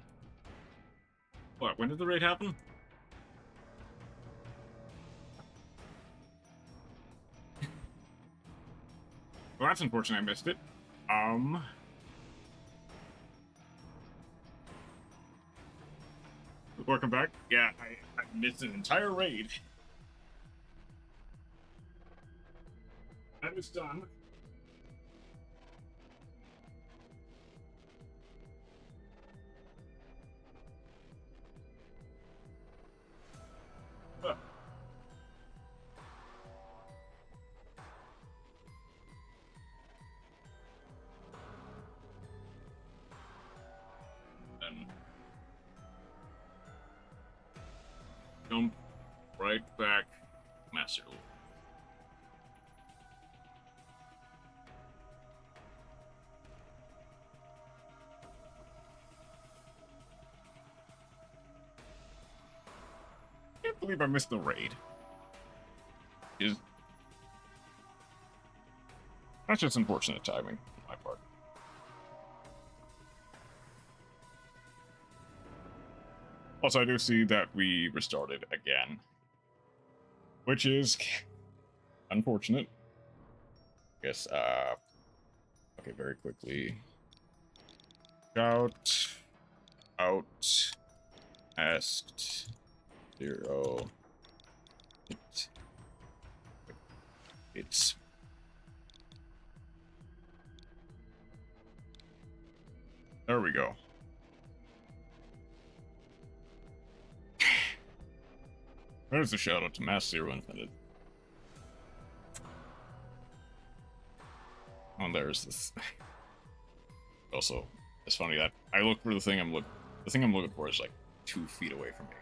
What? When did the raid happen? Well, that's unfortunate I missed it. Welcome back. Yeah, I missed an entire raid. That was done. And jump right back, Master Duel. I can't believe I missed the raid. That's just unfortunate timing on my part. Also, I do see that we restarted again, which is unfortunate. Guess, okay, very quickly. Out, asked, 0. It's there we go. There's a shout out to Mass Zero Infinite. Oh, there's this. Also, it's funny that I look for the thing I'm looking for is like 2 feet away from me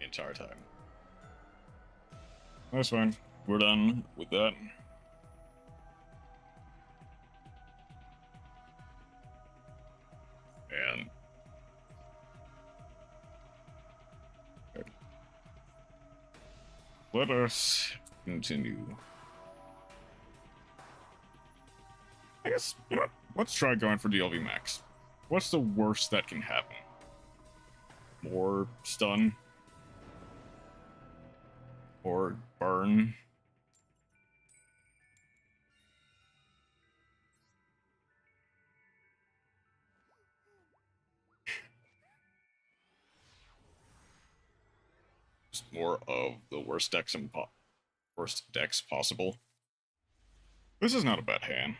the entire time. That's fine. We're done with that. And let us continue. I guess, let's try going for DLV max. What's the worst that can happen? More stun? Or burn? Just more of the worst decks possible. This is not a bad hand.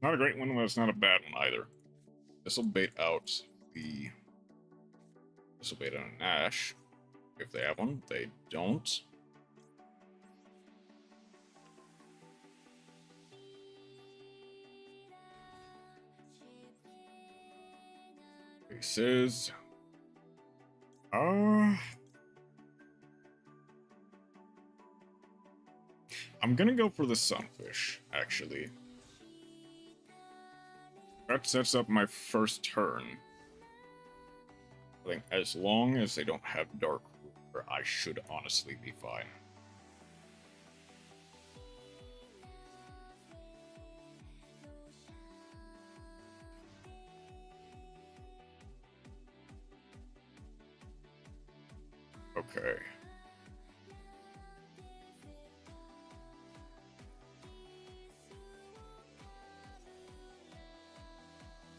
Not a great one, but it's not a bad one either. This will bait out an Ash. If they have one, they don't. Aces. I'm gonna go for the Sunfish, actually. That sets up my first turn. I think as long as they don't have Dark Ruler, I should honestly be fine. Okay.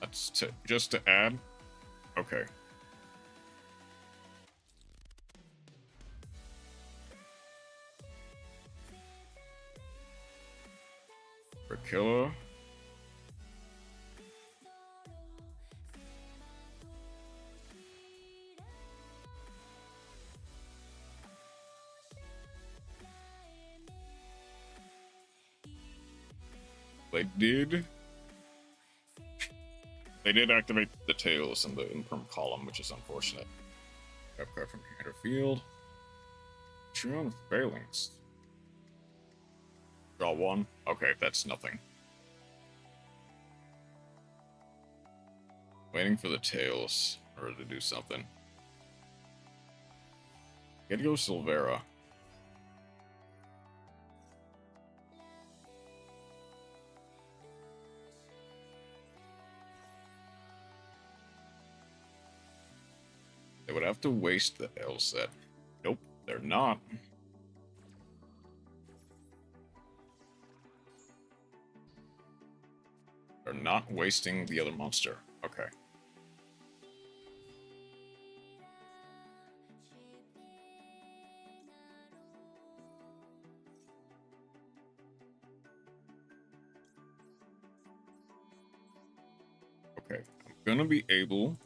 That's just to add. Okay. For killer. They did activate the tails in the imperm column, which is unfortunate. Got card from Commander Field. Trion of Phalanx. Draw 1. Okay, that's nothing. Waiting for the tails in order to do something. Get to go Silvera. They would have to waste the L set. Nope, they're not. They're not wasting the other monster. Okay. Okay, I'm gonna be able...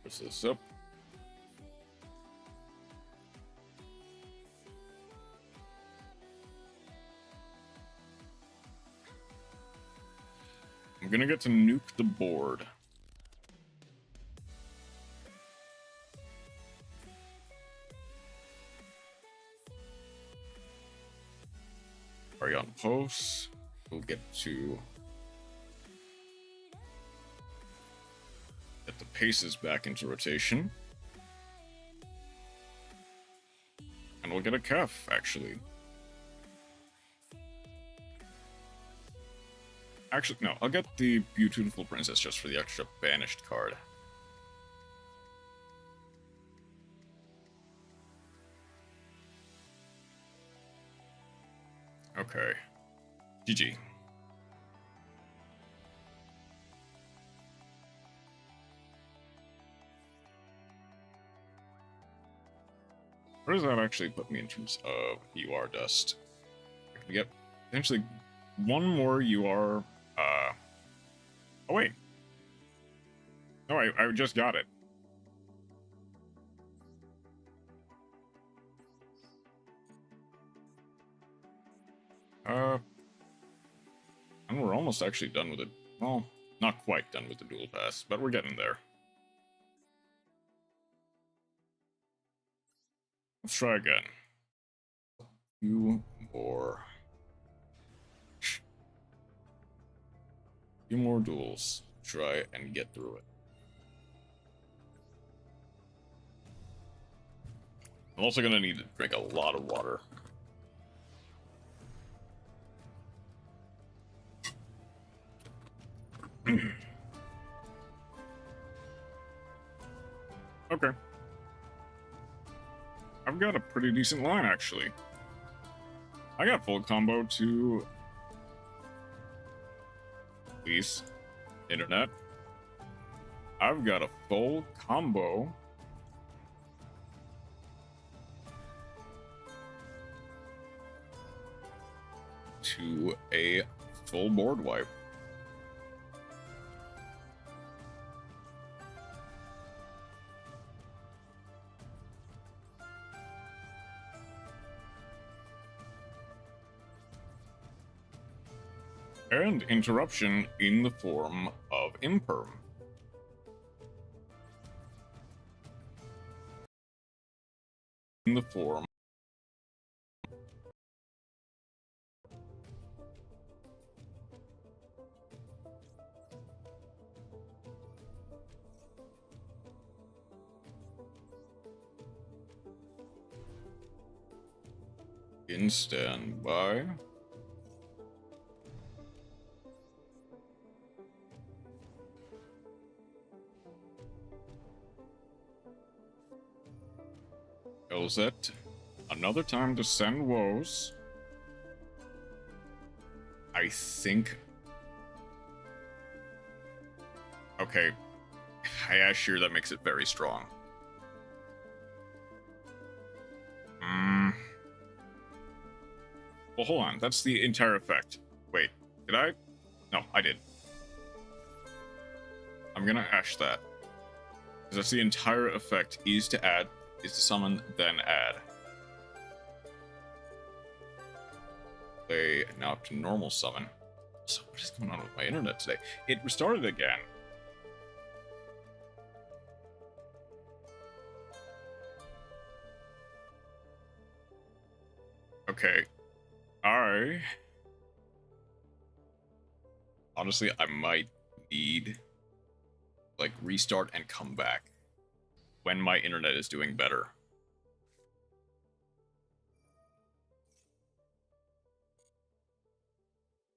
Push this up. I'm gonna get to nuke the board. Are you on post? We'll get to get the paces back into rotation. And we'll get a calf, actually. Actually, no, I'll get the Beautiful Princess just for the extra banished card. Okay. GG. Where does that actually put me in terms of UR dust? We get potentially one more UR. Oh wait. No, I just got it. And we're almost actually done with it. Well, not quite done with the dual pass, but we're getting there. Let's try again. Few more duels. Try and get through it. I'm also gonna need to drink a lot of water. Okay. I've got a pretty decent line, actually. I got full combo to... Please. Internet. I've got a full combo... to a full board wipe. And interruption in the form of imperm. In the form in standby. It another time to send woes. I think. Okay. Yeah, sure, that makes it very strong. Well, hold on. That's the entire effect. Wait, did I? No, I did. I'm gonna ash that. Because that's the entire effect. Is to add, is to summon, then add. Play now up to normal summon. So what is going on with my internet today? It restarted again. Okay. Okay. Honestly, I might need, like, restart and come back when my internet is doing better.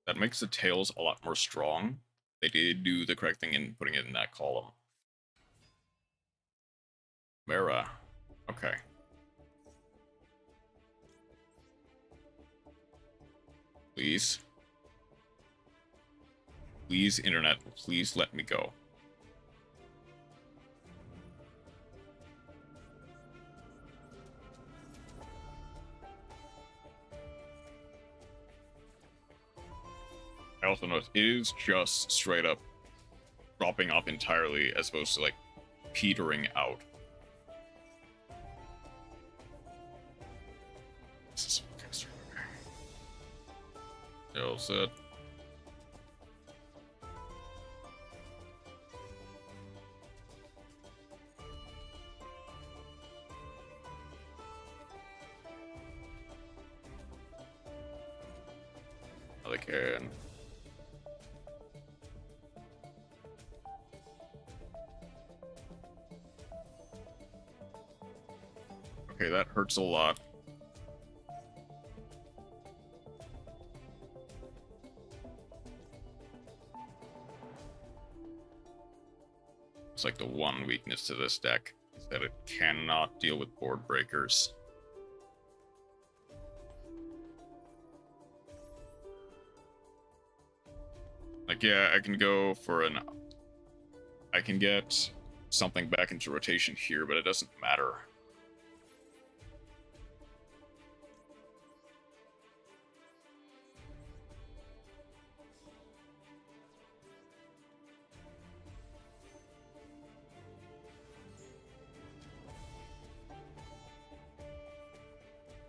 That makes the tails a lot more strong. They did do the correct thing in putting it in that column. Mera. Okay. Please. Please, internet, please let me go. I also notice it is just straight up dropping off entirely as opposed to, like, petering out. This is okay. All set. They can. Okay, that hurts a lot. It's like the one weakness to this deck is that it cannot deal with board breakers. Like, yeah, I can go for an... I can get something back into rotation here, but it doesn't matter.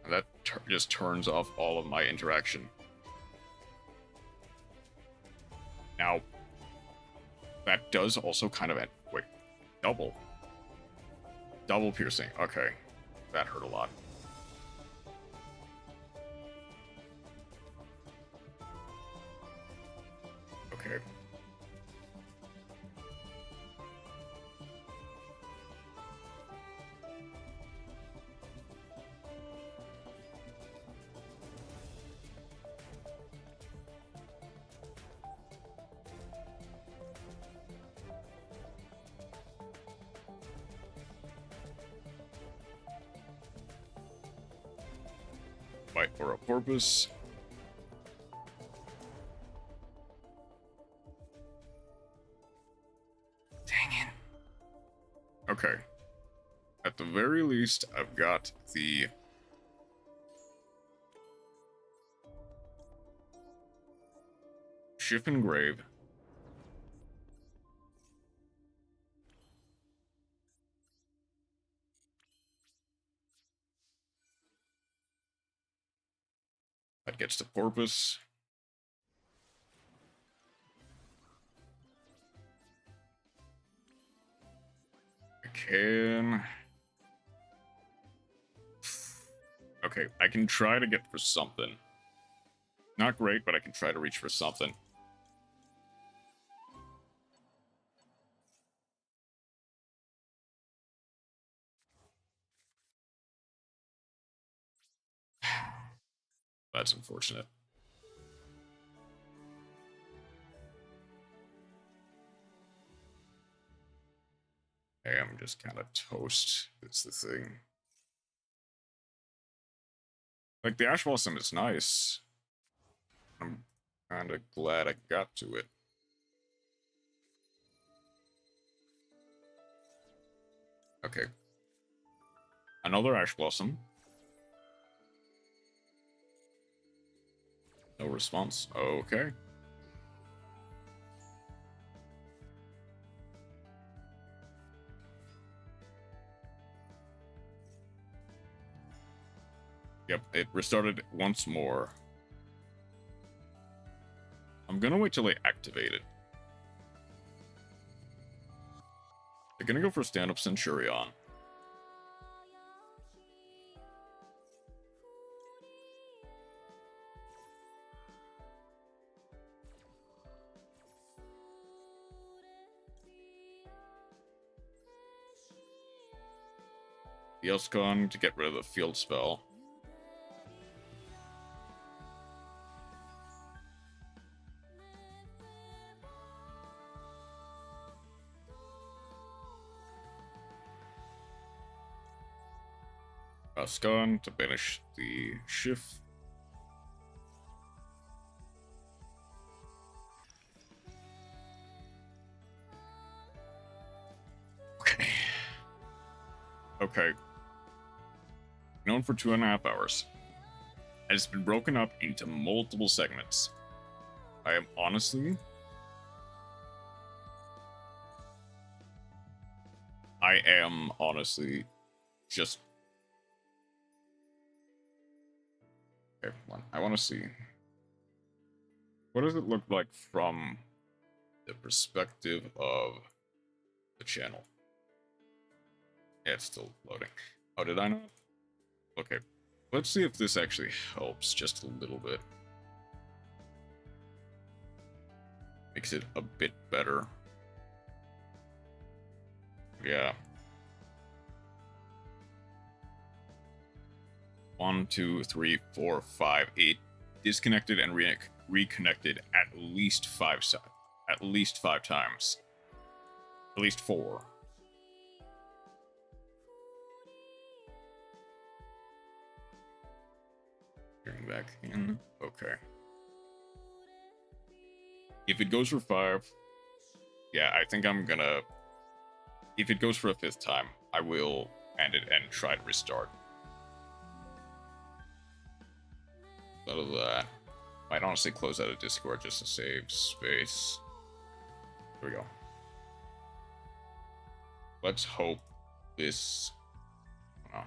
That just turns off all of my interaction. Now, that does also kind of... Wait, double. Double piercing. Okay, that hurt a lot. Okay. Fight for a purpose. Dang it. Okay. At the very least, I've got the... Ship Engrave. That gets to Porpoise. I can... Okay, I can try to get for something. Not great, but I can try to reach for something. That's unfortunate. Hey, I'm just kind of toast. It's the thing. Like, the Ash Blossom is nice. I'm kind of glad I got to it. Okay. Another Ash Blossom. No response. Okay. Yep, it restarted once more. I'm gonna wait till they activate it. They're gonna go for stand-up Centurion. The Elscon to get rid of the field spell. Elscon to banish the shift. Okay. Okay. Known for 2.5 hours. It has been broken up into multiple segments. I am honestly just... Okay, I want to see. What does it look like from the perspective of the channel? Yeah, it's still loading. Oh, did I not? Okay, let's see if this actually helps just a little bit. Makes it a bit better. Yeah. 1, 2, 3, 4, 5, 8 disconnected and reconnected at least 5 times. At least 4. Getting back in. Okay. If it goes for 5, yeah, I think I'm gonna... If it goes for a 5th time, I will end it and try to restart. Out of that, might honestly close out of Discord just to save space. Here we go. Let's hope this... Oh.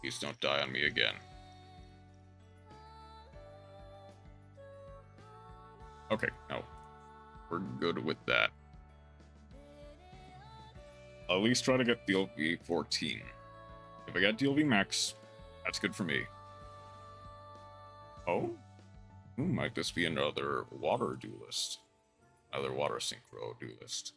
Please don't die on me again. Okay, no. We're good with that. I'll at least try to get DLV 14. If I get DLV max, that's good for me. Oh? Might this be another water duelist? Another water synchro duelist.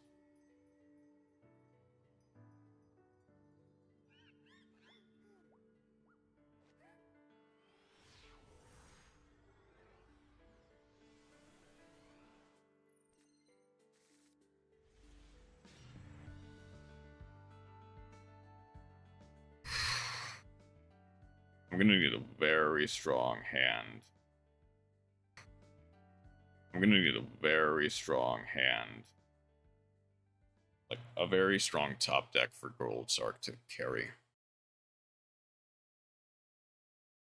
I'm gonna need a very strong hand. I'm gonna need a very strong hand. Like, a very strong top deck for Goldsark to carry.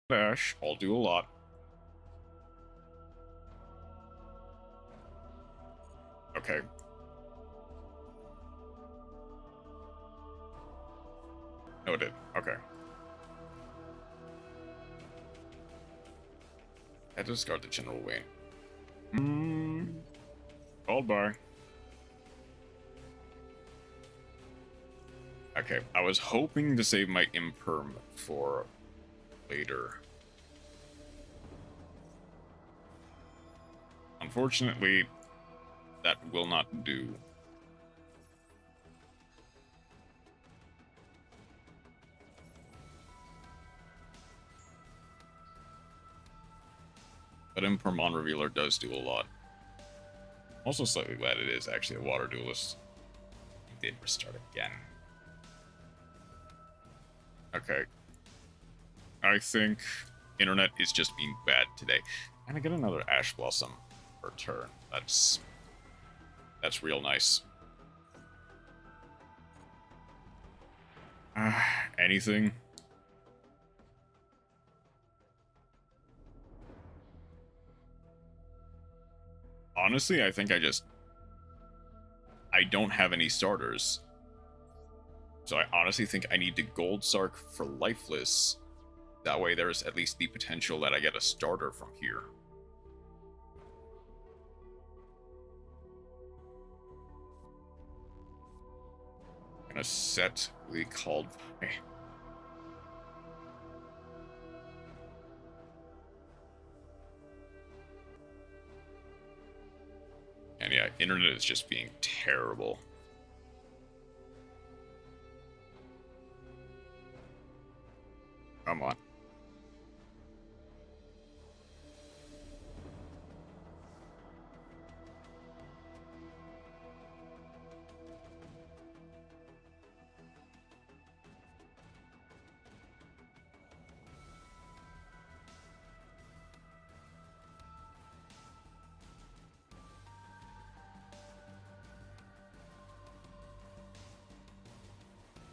Dash, I'll do a lot. Okay. No, it did. Okay. I had to discard the General Wayne. Called by. Okay, I was hoping to save my Imperm for later. Unfortunately, that will not do. But Imperm on Revealer does do a lot. Also slightly glad it is actually a water duelist. He did restart again. Okay. I think internet is just being bad today. And I get another Ash Blossom per turn. That's real nice. Anything? Honestly, I think I don't have any starters. So I honestly think I need to Gold Sark for Lifeless. That way there's at least the potential that I get a starter from here. I'm gonna set the called... And yeah, internet is just being terrible. Come on.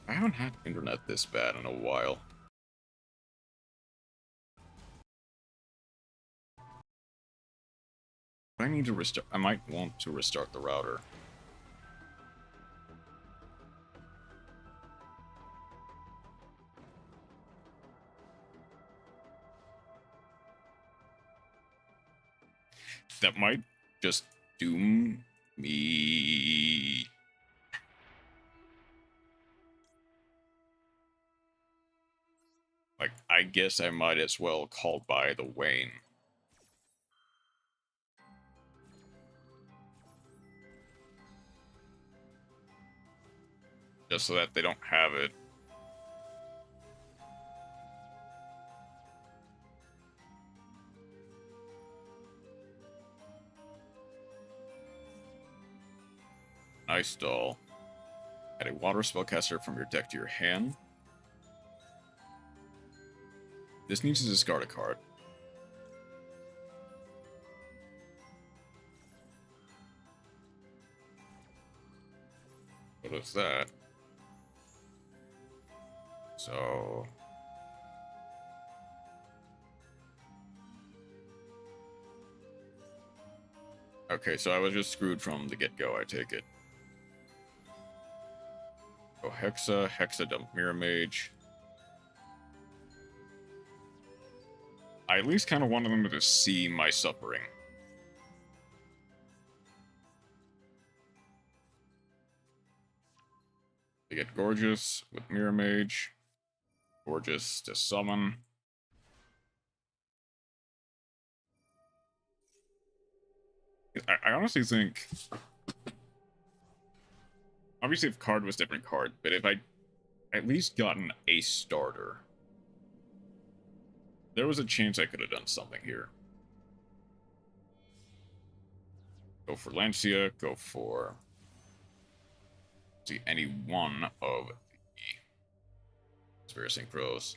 I haven't had internet this bad in a while. I need to restart. I might want to restart the router. That might just doom me. Like, I guess I might as well call by the Wayne. Just so that they don't have it. Nice doll. Add a water spellcaster from your deck to your hand. This needs to discard a card. What is that? So... okay, so I was just screwed from the get-go, I take it. Oh, Hexa dump Mirror Mage. I at least kind of wanted them to see my suffering. They get Gorgeous with Mirror Mage. Gorgeous to summon. I honestly think... obviously, if card was different card, but if I at least gotten a starter, there was a chance I could have done something here. Go for Lancia, go for... see, any one of the Sphere Synchros.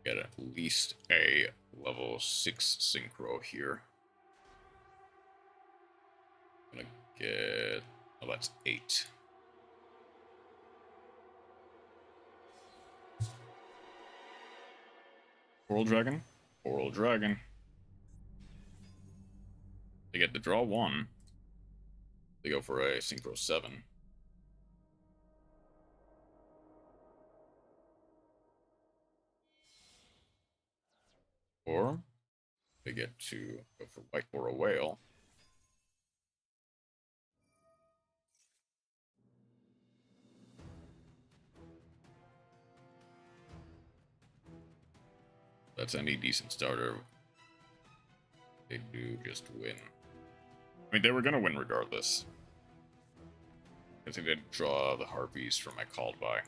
Get at least a level 6 Synchro here. I'm gonna get... oh, that's 8. Coral Dragon. Coral Dragon. They get to draw 1. They go for a Synchro 7. Or they get to go for White or a Whale. That's any decent starter. They do just win. I mean, they were going to win regardless. Because they didn't draw the Harpies from my called by.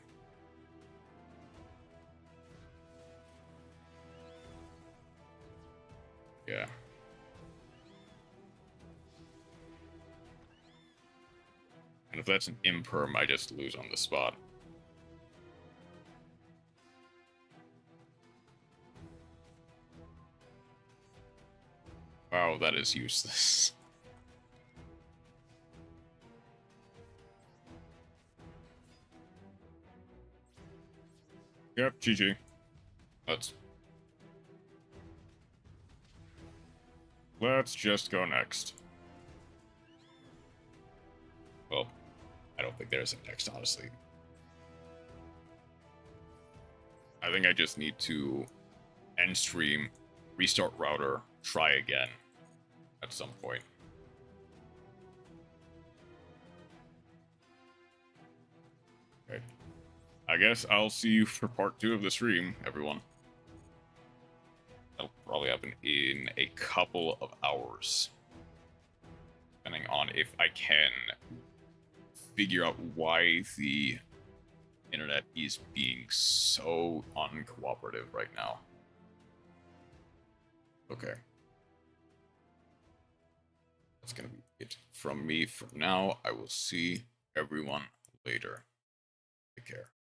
Yeah. And if that's an imperm, I just lose on the spot. Wow, that is useless. Yep, GG. Let's just go next. Well, I don't think there's a next, honestly. I think I just need to end stream, restart router, try again at some point. Okay. I guess I'll see you for part 2 of the stream, everyone. That'll probably happen in a couple of hours. depending on if I can figure out why the internet is being so uncooperative right now. Okay. That's gonna be it from me for now. I will see everyone later. Take care.